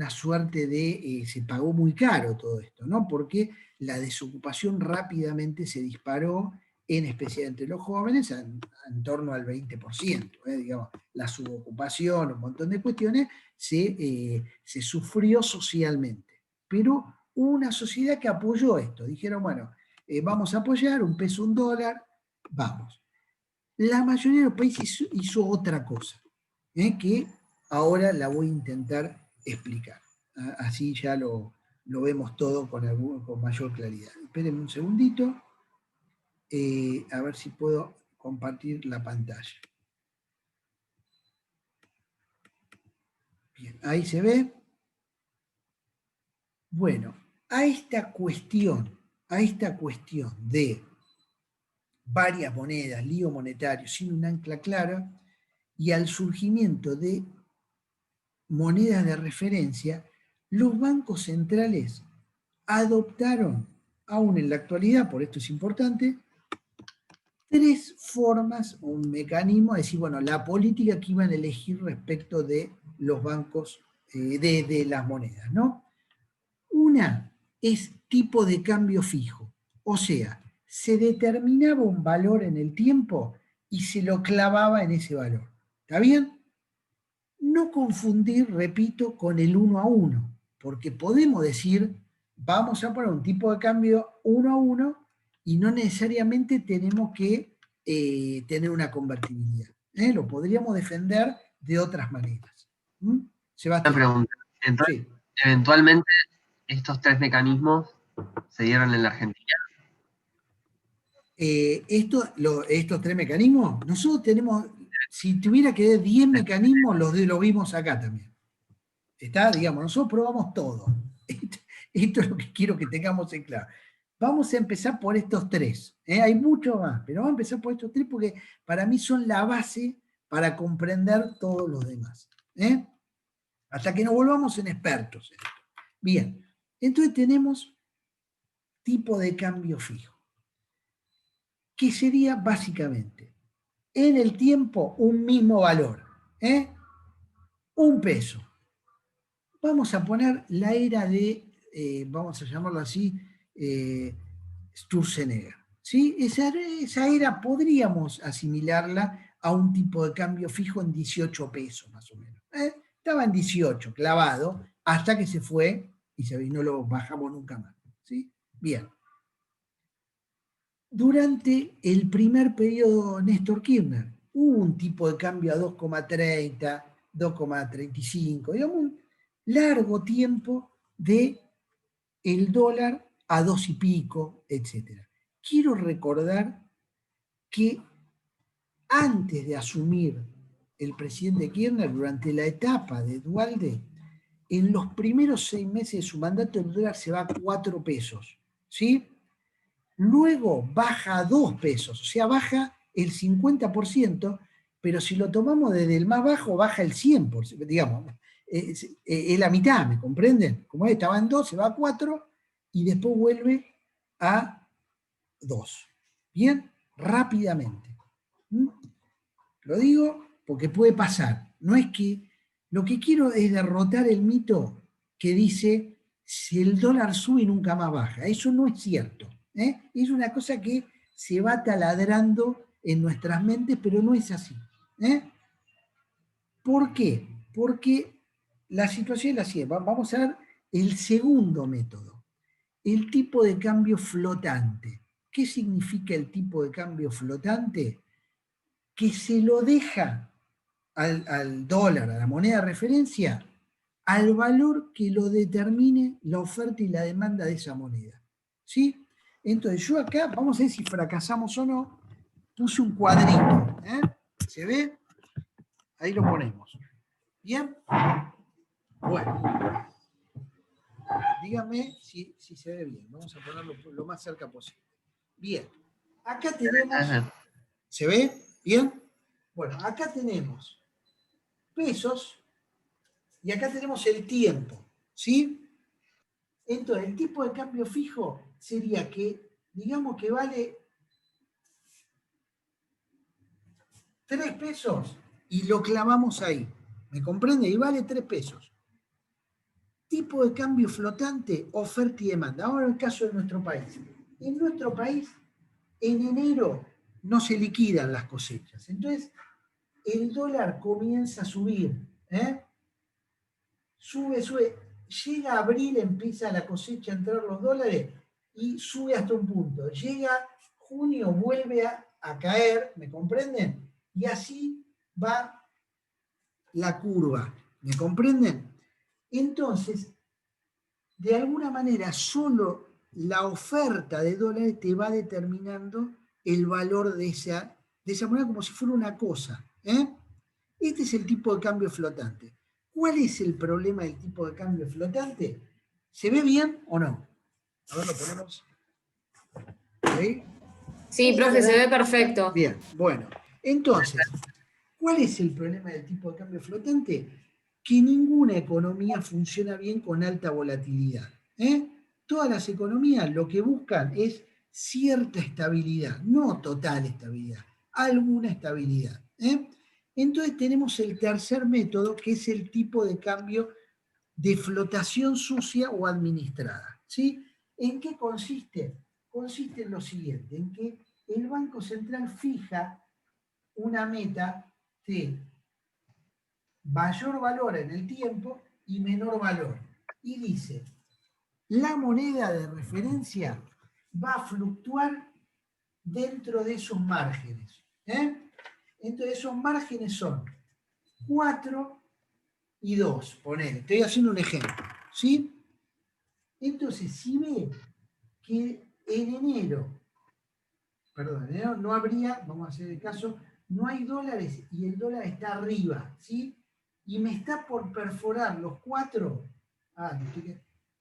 suerte de, se pagó muy caro todo esto, ¿no? Porque la desocupación rápidamente se disparó, en especial entre los jóvenes, en torno al 20%, digamos, la subocupación, un montón de cuestiones, se sufrió socialmente. Pero hubo una sociedad que apoyó esto, dijeron, bueno, vamos a apoyar, un peso, $1, vamos. La mayoría de los países hizo otra cosa, que ahora la voy a intentar explicar. Así ya lo vemos todo con mayor claridad. Espérenme un segundito, a ver si puedo compartir la pantalla. Bien, ahí se ve. Bueno, a esta cuestión de varias monedas, lío monetario sin un ancla clara, y al surgimiento de monedas de referencia, los bancos centrales adoptaron, aún en la actualidad, por esto es importante, 3 formas, un mecanismo, es decir, bueno, la política que iban a elegir respecto de los bancos, de las monedas, ¿no? Una es tipo de cambio fijo, o sea, se determinaba un valor en el tiempo y se lo clavaba en ese valor. ¿Está bien? No confundir, repito, con el 1 a 1, porque podemos decir, vamos a poner un tipo de cambio 1 a 1 y no necesariamente tenemos que tener una convertibilidad. Lo podríamos defender de otras maneras. Sebastián. Una pregunta. Entonces, Sí. eventualmente, estos 3 mecanismos se dieron en la Argentina. Estos 3 mecanismos, nosotros tenemos, si tuviera que dar 10 mecanismos, los vimos acá también. Está, digamos, nosotros probamos todo. Esto es lo que quiero que tengamos en claro. Vamos a empezar por estos 3. Hay mucho más, pero vamos a empezar por estos 3 porque para mí son la base para comprender todos los demás. Hasta que nos volvamos en expertos en esto. Bien, entonces tenemos tipo de cambio fijo, que sería básicamente en el tiempo un mismo valor, $1. Vamos a poner la era de, vamos a llamarlo así, Sturzenegger. ¿Sí? Esa era podríamos asimilarla a un tipo de cambio fijo en 18 pesos más o menos. Estaba en 18, clavado, hasta que se fue y no lo bajamos nunca más. ¿Sí? Bien. Durante el primer periodo Néstor Kirchner hubo un tipo de cambio a 2,30, 2,35, digamos un largo tiempo de el dólar a 2 y pico, etc. Quiero recordar que antes de asumir el presidente Kirchner, durante la etapa de Duhalde, en los primeros 6 meses de su mandato el dólar se va a 4 pesos, ¿sí? Luego baja a 2 pesos, o sea, baja el 50%, pero si lo tomamos desde el más bajo, baja el 100%, digamos, es la mitad, ¿me comprenden? Como estaba en 2, se va a 4 y después vuelve a 2. Bien, rápidamente. Lo digo porque puede pasar. No es que, lo que quiero es derrotar el mito que dice, si el dólar sube nunca más baja. Eso no es cierto. Es una cosa que se va taladrando en nuestras mentes, pero no es así. ¿Por qué? Porque la situación es la siguiente. Vamos a ver el segundo método, el tipo de cambio flotante. ¿Qué significa el tipo de cambio flotante? Que se lo deja al dólar, a la moneda de referencia, al valor que lo determine la oferta y la demanda de esa moneda. ¿Sí? Entonces yo acá, vamos a ver si fracasamos o no, puse un cuadrito. ¿Se ve? Ahí lo ponemos. ¿Bien? Bueno, díganme si se ve bien. Vamos a ponerlo lo más cerca posible. Bien. Acá tenemos... ¿Se ve? ¿Bien? Bueno, acá tenemos pesos y acá tenemos el tiempo. ¿Sí? Entonces, el tipo de cambio fijo sería que, digamos que vale 3 pesos y lo clavamos ahí. ¿Me comprende? Y vale 3 pesos. Tipo de cambio flotante, oferta y demanda. Ahora el caso de nuestro país. En nuestro país, en enero no se liquidan las cosechas. Entonces, el dólar comienza a subir. Sube. Llega abril, empieza la cosecha a entrar los dólares y sube hasta un punto. Llega junio, vuelve a caer, ¿me comprenden? Y así va la curva, ¿me comprenden? Entonces, de alguna manera, solo la oferta de dólares te va determinando el valor de esa moneda como si fuera una cosa. Este es el tipo de cambio flotante. ¿Cuál es el problema del tipo de cambio flotante? ¿Se ve bien o no? A ver, lo ponemos. ¿Sí? Sí, profe, se ve perfecto. Bien, bueno. Entonces, ¿cuál es el problema del tipo de cambio flotante? Que ninguna economía funciona bien con alta volatilidad. Todas las economías lo que buscan es cierta estabilidad, no total estabilidad, alguna estabilidad. Entonces tenemos el tercer método, que es el tipo de cambio de flotación sucia o administrada. ¿Sí? ¿En qué consiste? Consiste en lo siguiente, en que el Banco Central fija una meta de mayor valor en el tiempo y menor valor. Y dice, la moneda de referencia va a fluctuar dentro de esos márgenes. Entonces esos márgenes son 4 y 2, ponele. Estoy haciendo un ejemplo. ¿Sí? Entonces, si ve que en enero no habría, vamos a hacer el caso, no hay dólares y el dólar está arriba, ¿sí? Y me está por perforar los 4,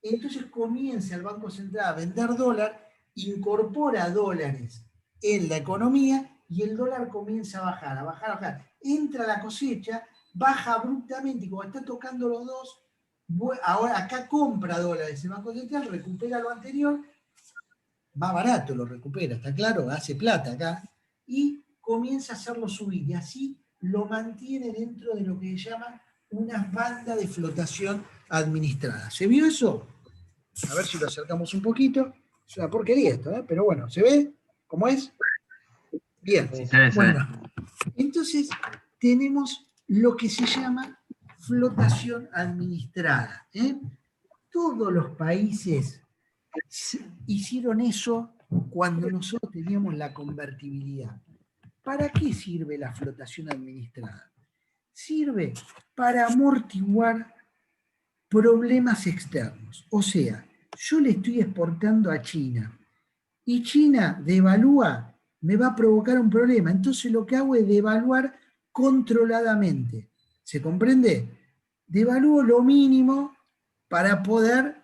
entonces comienza el Banco Central a vender dólar, incorpora dólares en la economía y el dólar comienza a bajar, a bajar. Entra la cosecha, baja abruptamente y como está tocando los dos, ahora acá compra dólares el Banco Central, recupera lo anterior, más barato lo recupera, ¿está claro? Hace plata acá, y comienza a hacerlo subir, y así lo mantiene dentro de lo que se llama una banda de flotación administrada. ¿Se vio eso? A ver si lo acercamos un poquito. Es una porquería esto, pero bueno, ¿se ve cómo es? Bien. Sí, se ve. Bueno, entonces tenemos lo que se llama flotación administrada. Todos los países hicieron eso cuando nosotros teníamos la convertibilidad. ¿Para qué sirve la flotación administrada? Sirve para amortiguar problemas externos. O sea, yo le estoy exportando a China y China devalúa, me va a provocar un problema. Entonces lo que hago es devaluar controladamente. ¿Se comprende? Devalúo lo mínimo para poder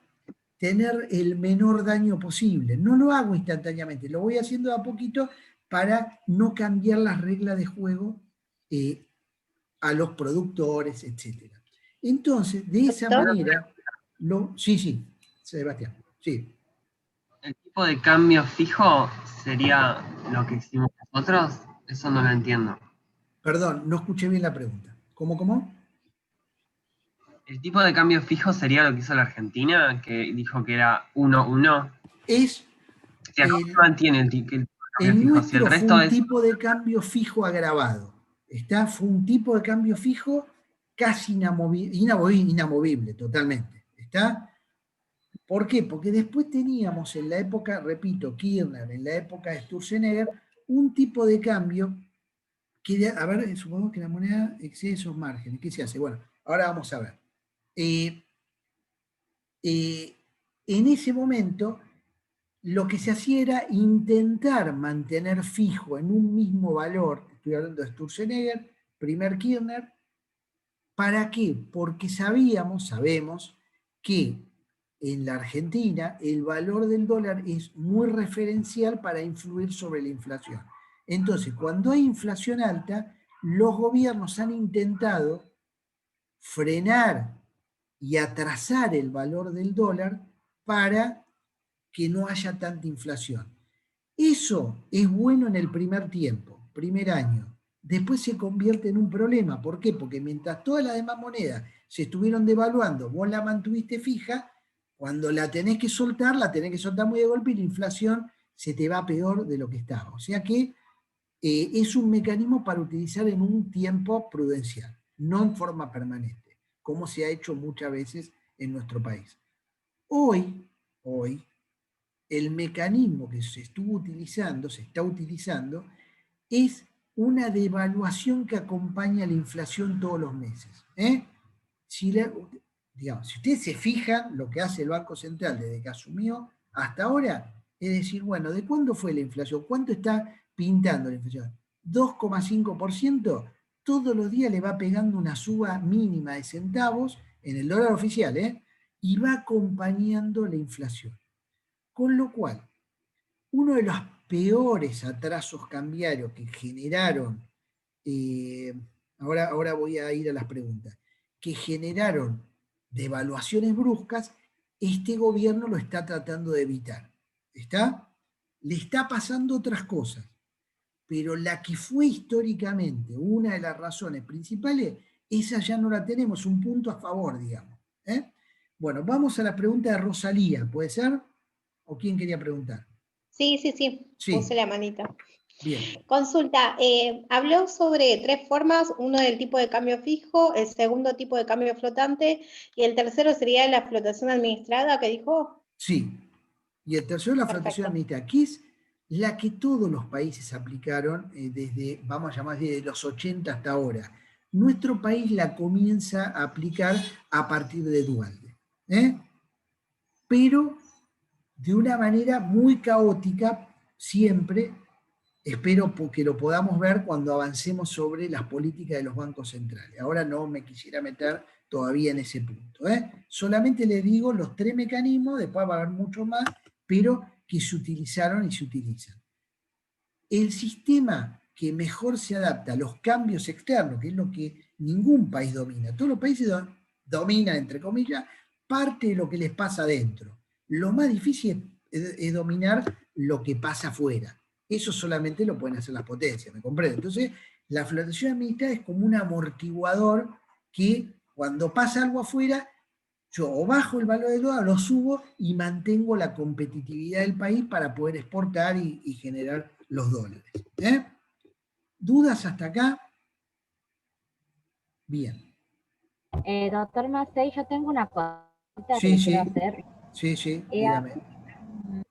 tener el menor daño posible. No lo hago instantáneamente, lo voy haciendo de a poquito para no cambiar las reglas de juego a los productores, etc. Entonces, de esa manera, sí, Sebastián, sí. ¿El tipo de cambio fijo sería lo que hicimos nosotros? Eso no lo entiendo. Perdón, no escuché bien la pregunta. ¿Cómo? ¿El tipo de cambio fijo sería lo que hizo la Argentina, que dijo que era 1-1? Es Si acá se mantiene el tipo de cambio El fijo, si el nuestro resto fue un es... tipo de cambio fijo agravado. Fue un tipo de cambio fijo casi inamovible totalmente. ¿Está? ¿Por qué? Porque después teníamos en la época, repito, Kirchner, en la época de Sturzenegger, un tipo de cambio que, a ver, supongamos que la moneda excede esos márgenes. ¿Qué se hace? Bueno, ahora vamos a ver. En ese momento, lo que se hacía era intentar mantener fijo en un mismo valor, estoy hablando de Sturzenegger, primer Kirchner. ¿Para qué? Porque sabemos que en la Argentina el valor del dólar es muy referencial para influir sobre la inflación. Entonces, cuando hay inflación alta, los gobiernos han intentado frenar y atrasar el valor del dólar para que no haya tanta inflación. Eso es bueno en el primer tiempo, primer año. Después se convierte en un problema. ¿Por qué? Porque mientras todas las demás monedas se estuvieron devaluando, vos la mantuviste fija, cuando la tenés que soltar muy de golpe y la inflación se te va peor de lo que estaba. O sea que es un mecanismo para utilizar en un tiempo prudencial, no en forma permanente, como se ha hecho muchas veces en nuestro país. Hoy, el mecanismo que se está utilizando, es una devaluación que acompaña la inflación todos los meses. Si ustedes se fijan lo que hace el Banco Central desde que asumió hasta ahora, es decir, bueno, ¿de cuándo fue la inflación? ¿Cuánto está pintando la inflación? 2,5%, todos los días le va pegando una suba mínima de centavos en el dólar oficial, y va acompañando la inflación. Con lo cual, uno de los peores atrasos cambiarios que generaron, ahora voy a ir a las preguntas, que generaron devaluaciones bruscas, este gobierno lo está tratando de evitar. ¿Está? Le está pasando otras cosas, pero la que fue históricamente una de las razones principales, esa ya no la tenemos, un punto a favor, digamos. Bueno, vamos a la pregunta de Rosalía, ¿puede ser? ¿O quién quería preguntar? Sí, Sí. puse la manita. Bien. Consulta, habló sobre 3 formas, uno del tipo de cambio fijo, el segundo tipo de cambio flotante y el tercero sería la flotación administrada que dijo. Sí. Y el tercero, la Perfecto. flotación administrada, que es la que todos los países aplicaron desde, vamos a llamar, desde los 80 hasta ahora. Nuestro país la comienza a aplicar a partir de Duhalde. Pero de una manera muy caótica, siempre. Espero que lo podamos ver cuando avancemos sobre las políticas de los bancos centrales. Ahora no me quisiera meter todavía en ese punto. Solamente les digo los 3 mecanismos, después va a haber mucho más, pero que se utilizaron y se utilizan. El sistema que mejor se adapta a los cambios externos, que es lo que ningún país domina, todos los países dominan, entre comillas, parte de lo que les pasa adentro. Lo más difícil es dominar lo que pasa afuera. Eso solamente lo pueden hacer las potencias, ¿me comprende? Entonces, la flotación administrada es como un amortiguador que cuando pasa algo afuera, yo o bajo el valor del dólar, lo subo y mantengo la competitividad del país para poder exportar y generar los dólares. ¿Dudas hasta acá? Bien. Doctor Macei, yo tengo una consulta Sí, que quiero hacer. Sí, dígame.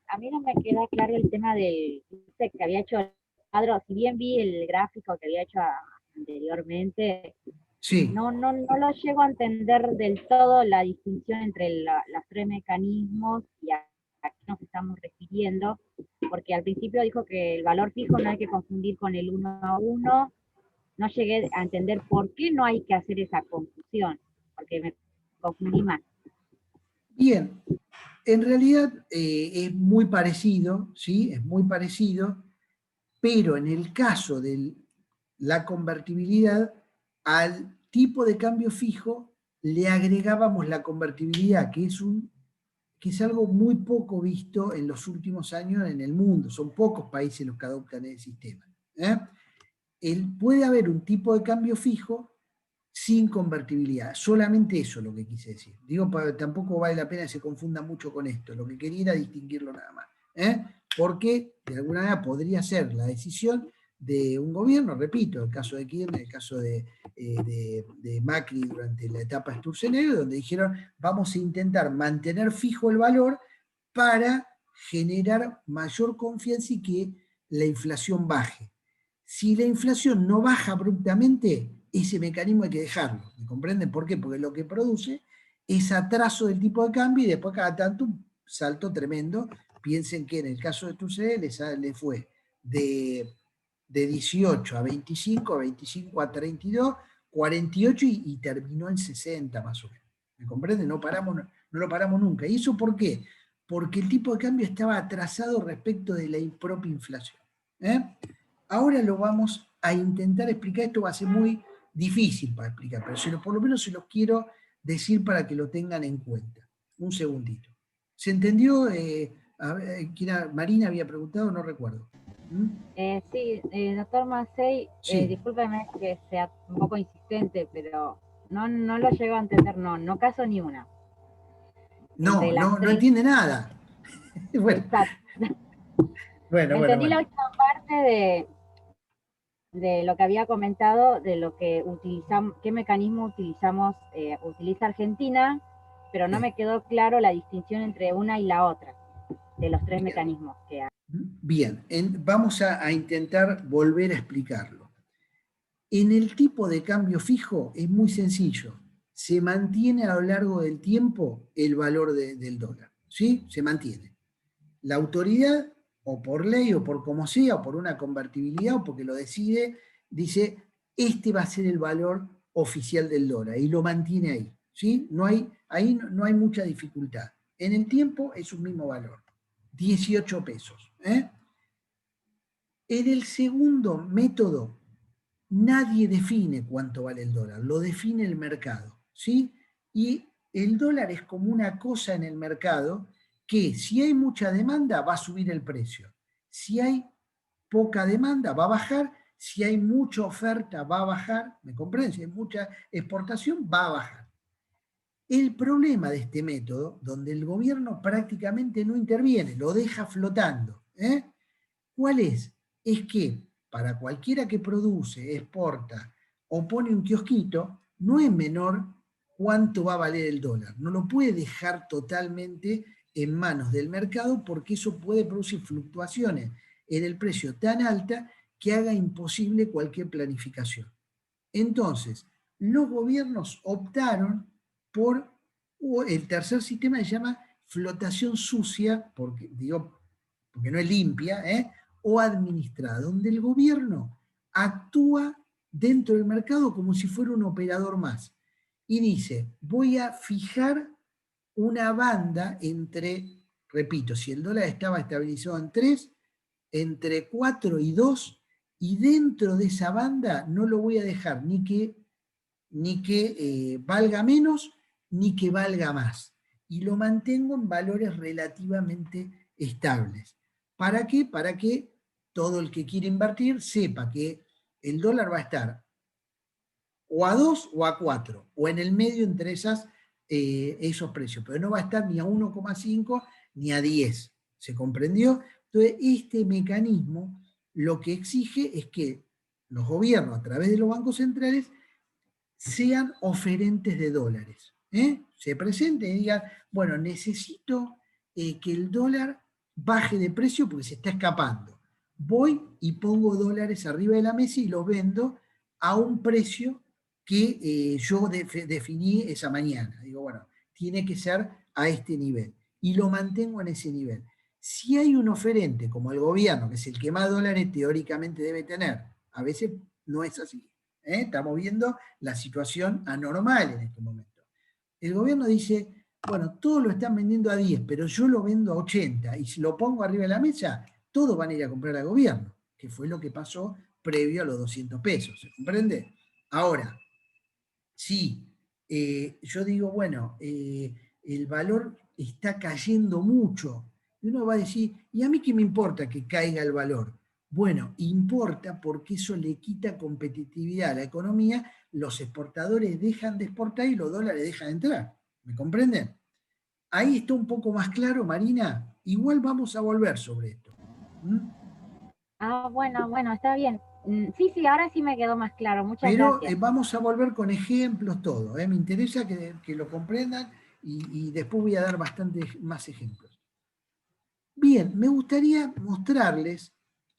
A mí no me queda claro el tema del que había hecho el cuadro, si bien vi el gráfico que había hecho anteriormente, Sí. no lo llego a entender del todo la distinción entre los 3 mecanismos y a qué nos estamos refiriendo, porque al principio dijo que el valor fijo no hay que confundir con el 1 a 1, no llegué a entender por qué no hay que hacer esa confusión, porque me confundí más. Bien, en realidad es muy parecido, ¿sí? Es muy parecido, pero en el caso de la convertibilidad, al tipo de cambio fijo le agregábamos la convertibilidad, que es algo muy poco visto en los últimos años en el mundo. Son pocos países los que adoptan el sistema. Puede haber un tipo de cambio fijo sin convertibilidad. Solamente eso es lo que quise decir. Digo, tampoco vale la pena que se confunda mucho con esto. Lo que quería era distinguirlo nada más. Porque de alguna manera podría ser la decisión de un gobierno, repito, el caso de Kirchner, el caso de Macri durante la etapa Sturzenegger, donde dijeron vamos a intentar mantener fijo el valor para generar mayor confianza y que la inflación baje. Si la inflación no baja abruptamente, ese mecanismo hay que dejarlo. ¿Me comprenden por qué? Porque lo que produce es atraso del tipo de cambio y después cada tanto un salto tremendo. Piensen que en el caso de TUCE le fue de 18 a 25, a 25 a 32, 48 y terminó en 60 más o menos. ¿Me comprenden? No lo paramos nunca. ¿Y eso por qué? Porque el tipo de cambio estaba atrasado respecto de la propia inflación. Ahora lo vamos a intentar explicar, esto va a ser muy difícil para explicar, pero por lo menos se los quiero decir para que lo tengan en cuenta. Un segundito. ¿Se entendió? Marina había preguntado, no recuerdo. Sí, doctor Mazzei, Sí. discúlpeme que sea un poco insistente, pero no lo llego a entender, no caso ni una. No entiende nada. Bueno. Exacto. Bueno. La última parte de lo que había comentado, de lo que utilizamos, qué mecanismo utiliza Argentina, pero no me quedó claro la distinción entre una y la otra, de los tres mecanismos que hay. Bien, vamos a intentar volver a explicarlo. En el tipo de cambio fijo es muy sencillo. Se mantiene a lo largo del tiempo el valor del dólar. ¿Sí? Se mantiene. La autoridad, o por ley, o por como sea, o por una convertibilidad, o porque lo decide, dice, este va a ser el valor oficial del dólar, y lo mantiene ahí. ¿Sí? Ahí no hay mucha dificultad. En el tiempo es un mismo valor. 18 pesos. En el segundo método, nadie define cuánto vale el dólar, lo define el mercado, ¿sí? Y el dólar es como una cosa en el mercado que si hay mucha demanda va a subir el precio, si hay poca demanda va a bajar, si hay mucha oferta va a bajar, ¿me comprenden? Si hay mucha exportación va a bajar. El problema de este método, donde el gobierno prácticamente no interviene, lo deja flotando, ¿cuál es? Es que para cualquiera que produce, exporta o pone un kiosquito, no es menor cuánto va a valer el dólar. No lo puede dejar totalmente en manos del mercado porque eso puede producir fluctuaciones en el precio tan alta que haga imposible cualquier planificación. Entonces, los gobiernos optaron por el tercer sistema que se llama flotación sucia, porque no es limpia, o administrada, donde el gobierno actúa dentro del mercado como si fuera un operador más. Y dice, voy a fijar una banda entre, repito, si el dólar estaba estabilizado en 3, entre 4 y 2, y dentro de esa banda no lo voy a dejar ni que valga menos, ni que valga más. Y lo mantengo en valores relativamente estables. ¿Para qué? Para que todo el que quiere invertir sepa que el dólar va a estar o a 2 o a 4, o en el medio entre esos precios, pero no va a estar ni a 1,5 ni a 10. ¿Se comprendió? Entonces, este mecanismo lo que exige es que los gobiernos, a través de los bancos centrales, sean oferentes de dólares. Se presenten y digan, bueno, necesito que el dólar baje de precio porque se está escapando. Voy y pongo dólares arriba de la mesa y los vendo a un precio que yo definí esa mañana. Digo, bueno, tiene que ser a este nivel. Y lo mantengo en ese nivel. Si hay un oferente como el gobierno, que es el que más dólares teóricamente debe tener, a veces no es así. Estamos viendo la situación anormal en este momento. El gobierno dice, bueno, todos lo están vendiendo a 10, pero yo lo vendo a 80, y si lo pongo arriba de la mesa, todos van a ir a comprar al gobierno, que fue lo que pasó previo a los 200 pesos, ¿se comprende? Ahora, si yo digo, bueno, el valor está cayendo mucho, y uno va a decir, ¿y a mí qué me importa que caiga el valor? Bueno, importa porque eso le quita competitividad a la economía, los exportadores dejan de exportar y los dólares dejan de entrar. ¿Me comprenden? Ahí está un poco más claro, Marina. Igual vamos a volver sobre esto. ¿Mm? Ah, bueno, está bien. Sí, ahora sí me quedó más claro. Muchas Pero gracias. vamos a volver con ejemplos, todo. Me interesa que lo comprendan y después voy a dar bastantes más ejemplos. Bien, me gustaría mostrarles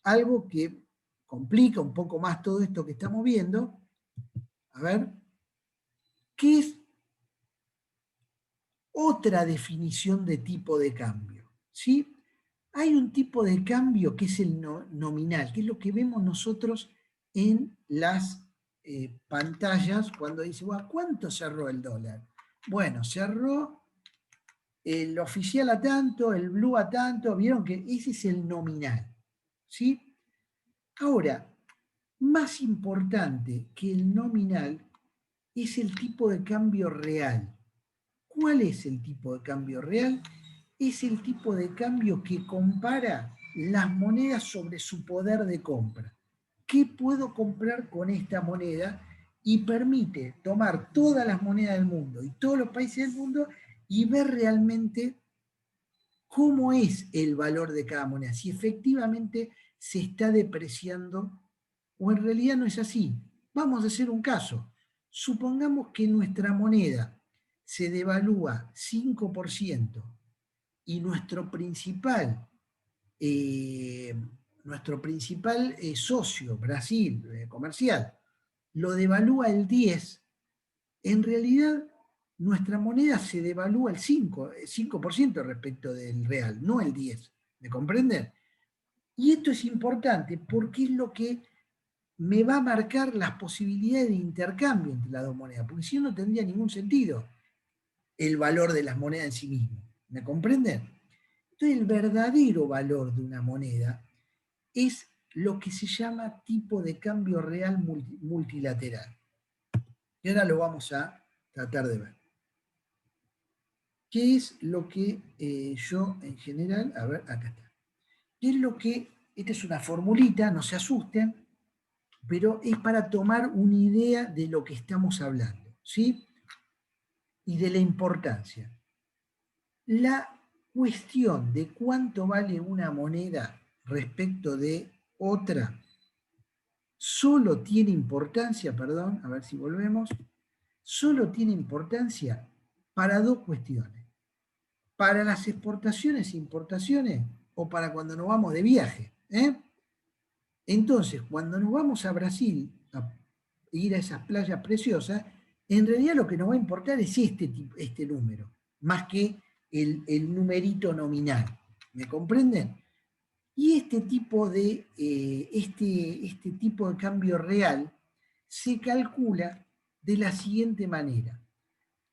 algo que complica un poco más todo esto que estamos viendo. A ver, ¿qué es otra definición de tipo de cambio? ¿Sí? Hay un tipo de cambio que es el nominal, que es lo que vemos nosotros en las pantallas cuando dice, bueno, ¿cuánto cerró el dólar? Bueno, cerró el oficial a tanto, el blue a tanto, vieron que ese es el nominal, ¿sí? Ahora, más importante que el nominal es el tipo de cambio real. ¿Cuál es el tipo de cambio real? Es el tipo de cambio que compara las monedas sobre su poder de compra. ¿Qué puedo comprar con esta moneda? Y permite tomar todas las monedas del mundo y todos los países del mundo y ver realmente cómo es el valor de cada moneda, si efectivamente se está depreciando o en realidad no es así. Vamos a hacer un caso. Supongamos que nuestra moneda se devalúa 5% y nuestro principal socio, Brasil, comercial, lo devalúa el 10%, en realidad nuestra moneda se devalúa el 5% respecto del real, no el 10%. ¿Me comprenden? Y esto es importante porque es lo que me va a marcar las posibilidades de intercambio entre las dos monedas, porque si no, no tendría ningún sentido el valor de las monedas en sí mismo. ¿Me comprenden? Entonces, el verdadero valor de una moneda es lo que se llama tipo de cambio real multilateral. Y ahora lo vamos a tratar de ver. ¿Qué es lo que yo en general, a ver, acá está. ¿Qué es lo que, esta es una formulita, no se asusten, pero es para tomar una idea de lo que estamos hablando, ¿sí? Y de la importancia. La cuestión de cuánto vale una moneda respecto de otra solo tiene importancia, perdón, a ver si volvemos, solo tiene importancia para dos cuestiones. Para las exportaciones e importaciones o para cuando nos vamos de viaje. Entonces, cuando nos vamos a Brasil a ir a esas playas preciosas, en realidad lo que nos va a importar es este número, más que el numerito nominal. ¿Me comprenden? Y este tipo de cambio real se calcula de la siguiente manera.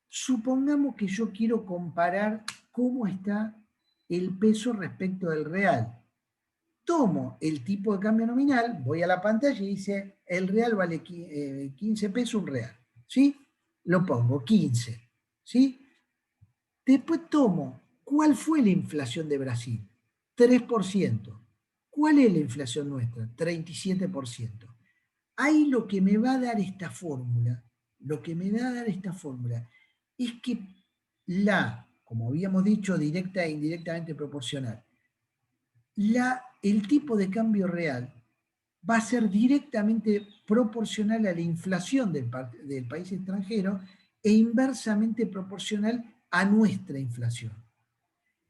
Supongamos que yo quiero comparar cómo está el peso respecto del real. Tomo el tipo de cambio nominal, voy a la pantalla y dice, el real vale 15 pesos un real. ¿Sí? Lo pongo, 15. ¿Sí? Después tomo, ¿cuál fue la inflación de Brasil? 3%. ¿Cuál es la inflación nuestra? 37%. Ahí lo que me va a dar esta fórmula, es que como habíamos dicho, directa e indirectamente proporcional, el tipo de cambio real va a ser directamente proporcional a la inflación del país extranjero e inversamente proporcional a nuestra inflación.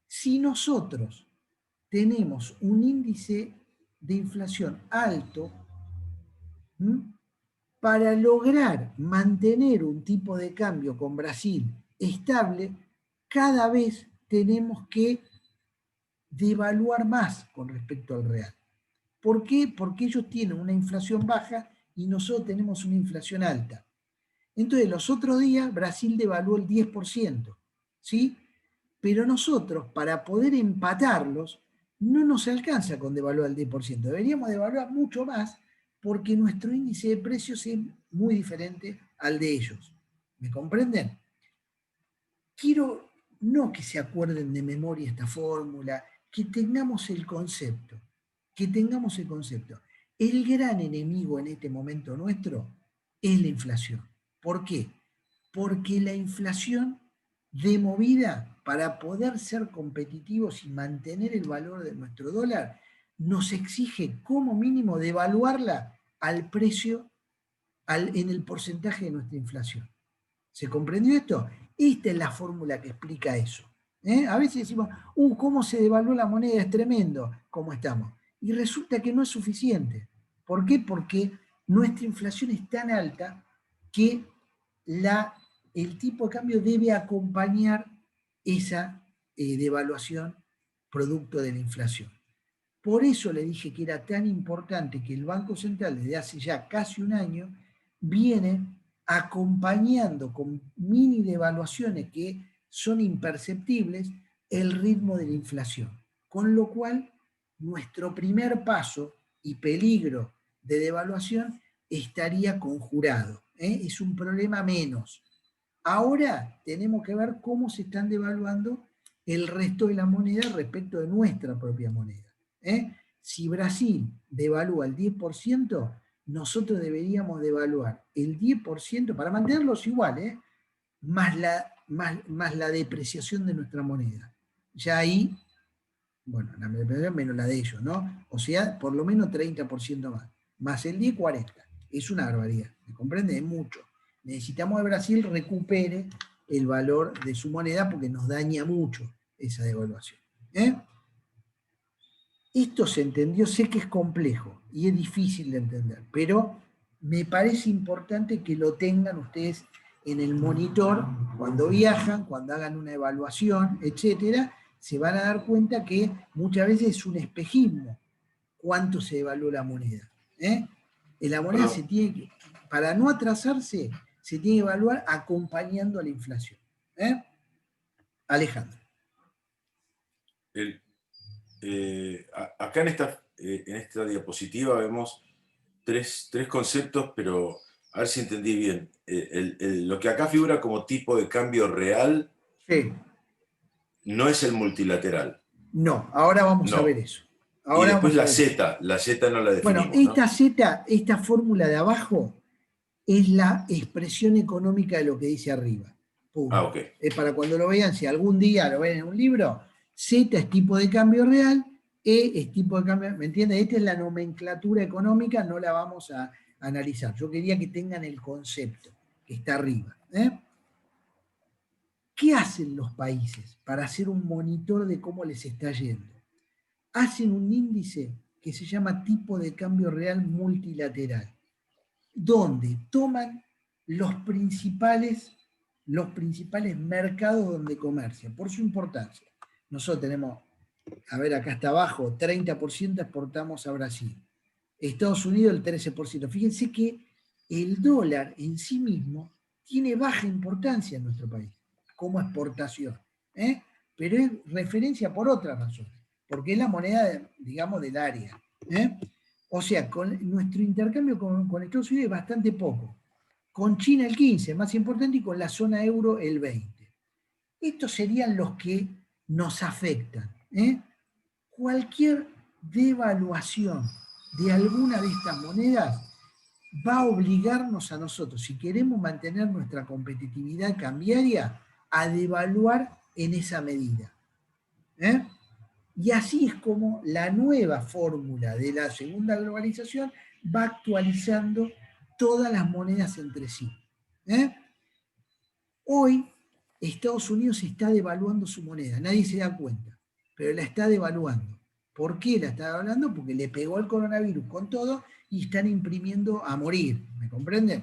Si nosotros tenemos un índice de inflación alto, para lograr mantener un tipo de cambio con Brasil estable, cada vez tenemos que devaluar más con respecto al real. ¿Por qué? Porque ellos tienen una inflación baja y nosotros tenemos una inflación alta. Entonces, los otros días Brasil devaluó el 10%, ¿sí? Pero nosotros, para poder empatarlos, no nos alcanza con devaluar el 10%. Deberíamos devaluar mucho más porque nuestro índice de precios es muy diferente al de ellos. ¿Me comprenden? Quiero no que se acuerden de memoria esta fórmula, que tengamos el concepto. El gran enemigo en este momento nuestro es la inflación. ¿Por qué? Porque la inflación de movida para poder ser competitivos y mantener el valor de nuestro dólar, nos exige como mínimo devaluarla al precio, en el porcentaje de nuestra inflación. ¿Se comprendió esto? Esta es la fórmula que explica eso. A veces decimos, ¿cómo se devaluó la moneda? Es tremendo cómo estamos. Y resulta que no es suficiente. ¿Por qué? Porque nuestra inflación es tan alta que el tipo de cambio debe acompañar esa devaluación producto de la inflación. Por eso le dije que era tan importante que el Banco Central desde hace ya casi un año viene acompañando con mini devaluaciones que son imperceptibles el ritmo de la inflación. Con lo cual, nuestro primer paso y peligro de devaluación estaría conjurado. Es un problema menos. Ahora tenemos que ver cómo se están devaluando el resto de la moneda respecto de nuestra propia moneda. Si Brasil devalúa el 10%, nosotros deberíamos devaluar el 10% para mantenerlos igual, más la depreciación de nuestra moneda. Ya ahí, bueno, la depreciación menos la de ellos, ¿no? O sea, por lo menos 30% más el 10, 40%. Es una barbaridad, ¿me comprende? Es mucho. Necesitamos que Brasil recupere el valor de su moneda porque nos daña mucho esa devaluación. Esto se entendió, sé que es complejo y es difícil de entender, pero me parece importante que lo tengan ustedes en el monitor cuando viajan, cuando hagan una evaluación, etcétera, se van a dar cuenta que muchas veces es un espejismo cuánto se devaluó la moneda. La moneda se tiene que, para no atrasarse, se tiene que evaluar acompañando a la inflación. Alejandro. Acá en esta diapositiva vemos tres conceptos, pero a ver si entendí bien. Lo que acá figura como tipo de cambio real, sí, no es el multilateral. No, ahora vamos a ver eso. Ahora y después la Z no la definimos. Bueno, esta Z, esta fórmula de abajo, es la expresión económica de lo que dice arriba. Ok. Es para cuando lo vean, si algún día lo ven en un libro, Z es tipo de cambio real, E es tipo de cambio, ¿me entiendes? Esta es la nomenclatura económica, no la vamos a analizar. Yo quería que tengan el concepto que está arriba. ¿Qué hacen los países para hacer un monitor de cómo les está yendo? Hacen un índice que se llama tipo de cambio real multilateral, donde toman los principales mercados donde comercian, por su importancia. Nosotros tenemos, a ver, acá está abajo, 30% exportamos a Brasil. Estados Unidos el 13%. Fíjense que el dólar en sí mismo tiene baja importancia en nuestro país, como exportación. Pero es referencia por otras razones, porque es la moneda, digamos, del área. O sea, con nuestro intercambio con Estados Unidos es bastante poco. Con China el 15%, más importante, y con la zona euro el 20%. Estos serían los que nos afectan. Cualquier devaluación de alguna de estas monedas va a obligarnos a nosotros, si queremos mantener nuestra competitividad cambiaria, a devaluar en esa medida. Y así es como la nueva fórmula de la segunda globalización va actualizando todas las monedas entre sí. Hoy Estados Unidos está devaluando su moneda, nadie se da cuenta, pero la está devaluando. ¿Por qué la está devaluando? Porque le pegó el coronavirus con todo y están imprimiendo a morir, ¿me comprenden?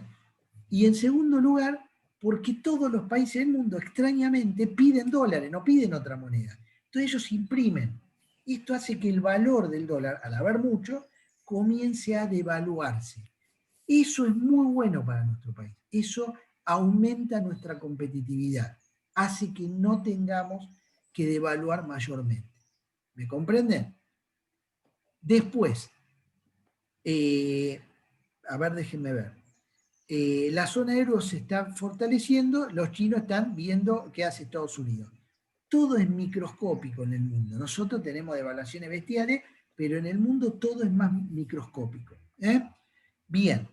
Y en segundo lugar, porque todos los países del mundo extrañamente piden dólares, no piden otra moneda. Entonces ellos imprimen. Esto hace que el valor del dólar, al haber mucho, comience a devaluarse. Eso es muy bueno para nuestro país. Eso aumenta nuestra competitividad. Hace que no tengamos que devaluar mayormente. ¿Me comprenden? Después, a ver, déjenme ver. La zona euro se está fortaleciendo, los chinos están viendo qué hace Estados Unidos. Todo es microscópico en el mundo. Nosotros tenemos devaluaciones bestiales, pero en el mundo todo es más microscópico. Bien,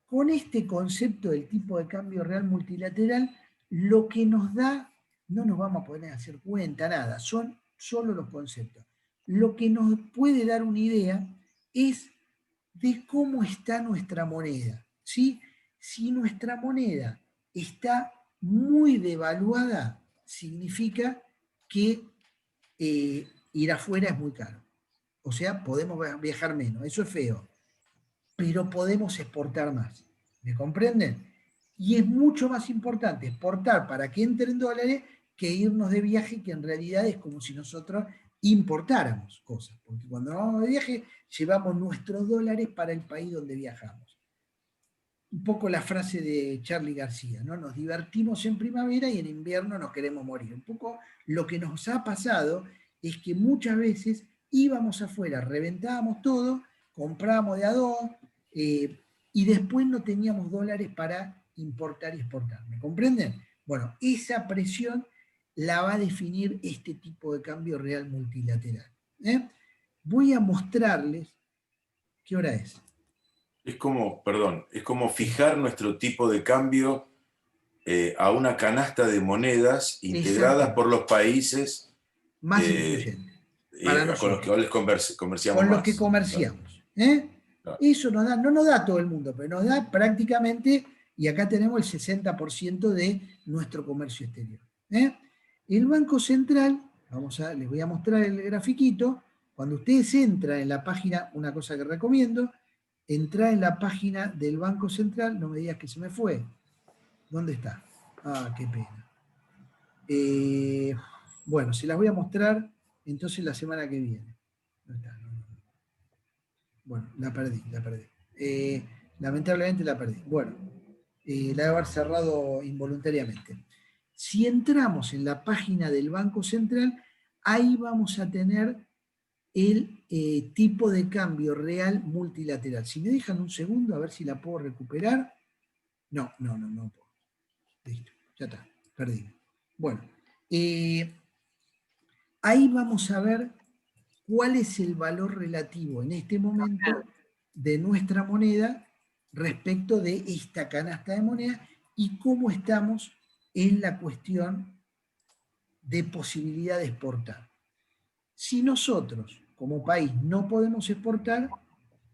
con este concepto del tipo de cambio real multilateral, lo que nos da no nos vamos a poder hacer cuenta, nada, son solo los conceptos. Lo que nos puede dar una idea es de cómo está nuestra moneda, ¿sí? Si nuestra moneda está muy devaluada, significa que ir afuera es muy caro. O sea, podemos viajar menos, eso es feo, pero podemos exportar más. ¿Me comprenden? Y es mucho más importante exportar para que entren dólares que irnos de viaje, que en realidad es como si nosotros importáramos cosas, porque cuando vamos de viaje llevamos nuestros dólares para el país donde viajamos. Un poco la frase de Charly García, ¿no? Nos divertimos en primavera y en invierno nos queremos morir. Un poco lo que nos ha pasado es que muchas veces íbamos afuera, reventábamos todo, comprábamos de a dos, y después no teníamos dólares para importar y exportar. ¿Me comprenden? Bueno, esa presión la va a definir este tipo de cambio real multilateral. Voy a mostrarles, ¿qué hora es? Es como, perdón, es como fijar nuestro tipo de cambio a una canasta de monedas integradas por los países más influyentes para con los nosotros, que comerciamos con los más. que comerciamos. Claro. Eso no nos da todo el mundo, pero nos da prácticamente, y acá tenemos el 60% de nuestro comercio exterior. El Banco Central, les voy a mostrar el grafiquito, cuando ustedes entran en la página, una cosa que recomiendo, entrar en la página del Banco Central, no me digas que se me fue. ¿Dónde está? Ah, qué pena. Bueno, se las voy a mostrar entonces la semana que viene. No está, no. Bueno, la perdí. Lamentablemente la perdí. Bueno, la debo haber cerrado involuntariamente. Si entramos en la página del Banco Central, ahí vamos a tener el tipo de cambio real multilateral. Si me dejan un segundo, a ver si la puedo recuperar. No puedo. Listo, ya está, perdí. Bueno, ahí vamos a ver cuál es el valor relativo en este momento de nuestra moneda respecto de esta canasta de moneda y cómo estamos en la cuestión de posibilidad de exportar. Si nosotros, como país, no podemos exportar,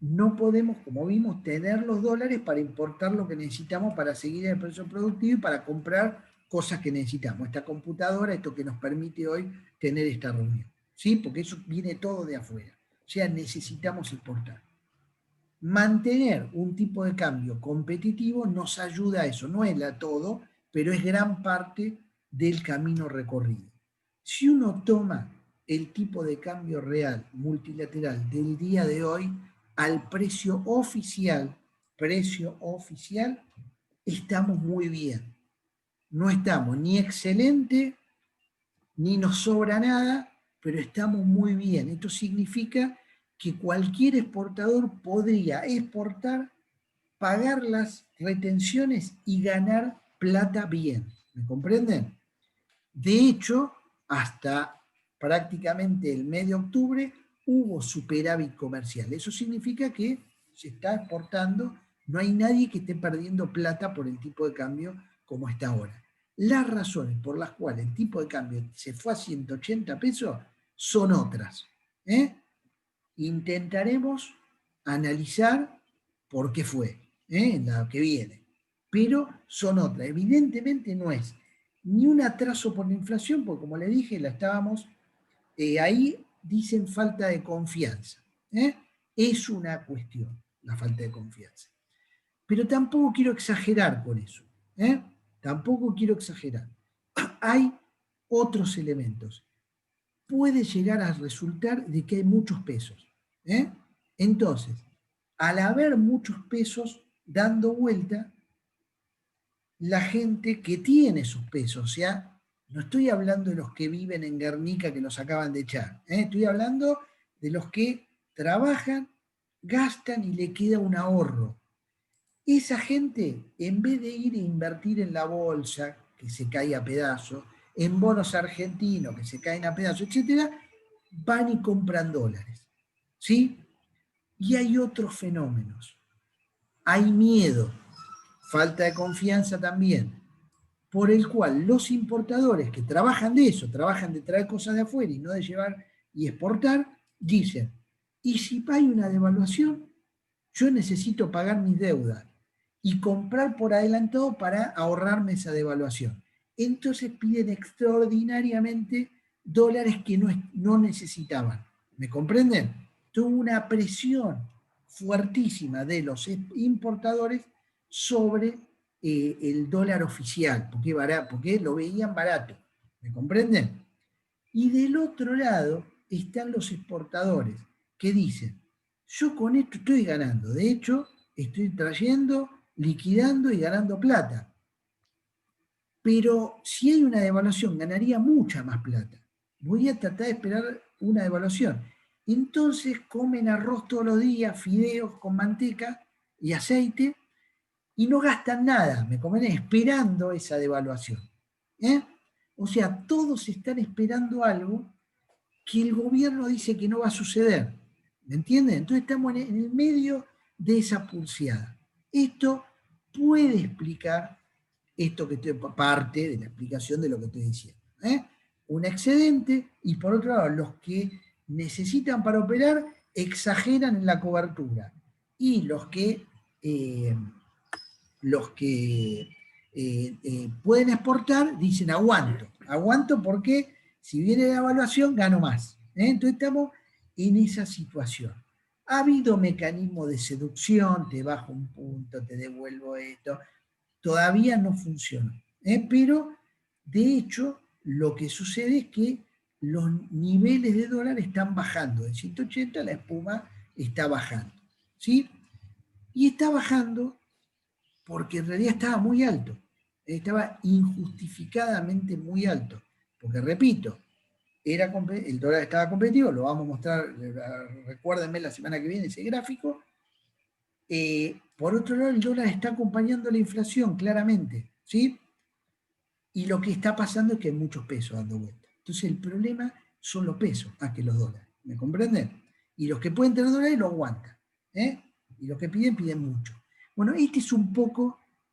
no podemos, como vimos, tener los dólares para importar lo que necesitamos para seguir en el proceso productivo y para comprar cosas que necesitamos. Esta computadora, esto que nos permite hoy tener esta reunión. ¿Sí? Porque eso viene todo de afuera. O sea, necesitamos exportar. Mantener un tipo de cambio competitivo nos ayuda a eso. No es todo, pero es gran parte del camino recorrido. Si uno toma el tipo de cambio real multilateral del día de hoy al precio oficial, estamos muy bien. No estamos ni excelente, ni nos sobra nada, pero estamos muy bien. Esto significa que cualquier exportador podría exportar, pagar las retenciones y ganar plata bien. ¿Me comprenden? De hecho, hasta prácticamente el mes de octubre hubo superávit comercial. Eso significa que se está exportando, no hay nadie que esté perdiendo plata por el tipo de cambio como está ahora. Las razones por las cuales el tipo de cambio se fue a 180 pesos son otras. Intentaremos analizar por qué fue en la que viene, pero son otras. Evidentemente no es ni un atraso por la inflación, porque como le dije, la estábamos, ahí dicen falta de confianza. Es una cuestión, la falta de confianza. Pero tampoco quiero exagerar con eso. Tampoco quiero exagerar. Hay otros elementos. Puede llegar a resultar de que hay muchos pesos. Entonces, al haber muchos pesos dando vuelta, la gente que tiene sus pesos, o sea, no estoy hablando de los que viven en Guernica que los acaban de echar, estoy hablando de los que trabajan, gastan y le queda un ahorro. Esa gente, en vez de ir a invertir en la bolsa, que se cae a pedazos, en bonos argentinos, que se caen a pedazos, etc., van y compran dólares. ¿Sí? Y hay otros fenómenos. Hay miedo, falta de confianza también. por el cual los importadores que trabajan de eso, trabajan de traer cosas de afuera y no de llevar y exportar, dicen, y si hay una devaluación, yo necesito pagar mis deudas y comprar por adelantado para ahorrarme esa devaluación. Entonces piden extraordinariamente dólares que no necesitaban. ¿Me comprenden? Tuvo una presión fuertísima de los importadores sobre el dólar oficial, porque lo veían barato. ¿Me comprenden? Y del otro lado están los exportadores que dicen, yo con esto estoy ganando, de hecho estoy trayendo, liquidando y ganando plata. Pero si hay una devaluación, ganaría mucha más plata. Voy a tratar de esperar una devaluación. Entonces comen arroz todos los días, fideos con manteca y aceite, y no gastan nada, me comen esperando esa devaluación. O sea, todos están esperando algo que el gobierno dice que no va a suceder. ¿Me entienden? Entonces estamos en el medio de esa pulseada. Esto puede explicar esto que estoy parte de la explicación de lo que estoy diciendo. Un excedente y por otro lado los que necesitan para operar exageran en la cobertura y los que pueden exportar dicen aguanto porque si viene la evaluación gano más. Entonces estamos en esa situación. Ha habido mecanismos de seducción, te bajo un punto, te devuelvo esto, todavía no funciona. Pero, de hecho, lo que sucede es que los niveles de dólar están bajando. De 180 la espuma está bajando. ¿Sí? Y está bajando porque en realidad estaba muy alto. Estaba injustificadamente muy alto. Porque, repito, el dólar estaba competitivo, lo vamos a mostrar, recuérdenme la semana que viene ese gráfico. Por otro lado, el dólar está acompañando la inflación, claramente, ¿sí? Y lo que está pasando es que hay muchos pesos dando vuelta. Entonces el problema son los pesos, más que los dólares, ¿me comprenden? Y los que pueden tener dólares lo aguantan, y los que piden mucho. Bueno, este es un poco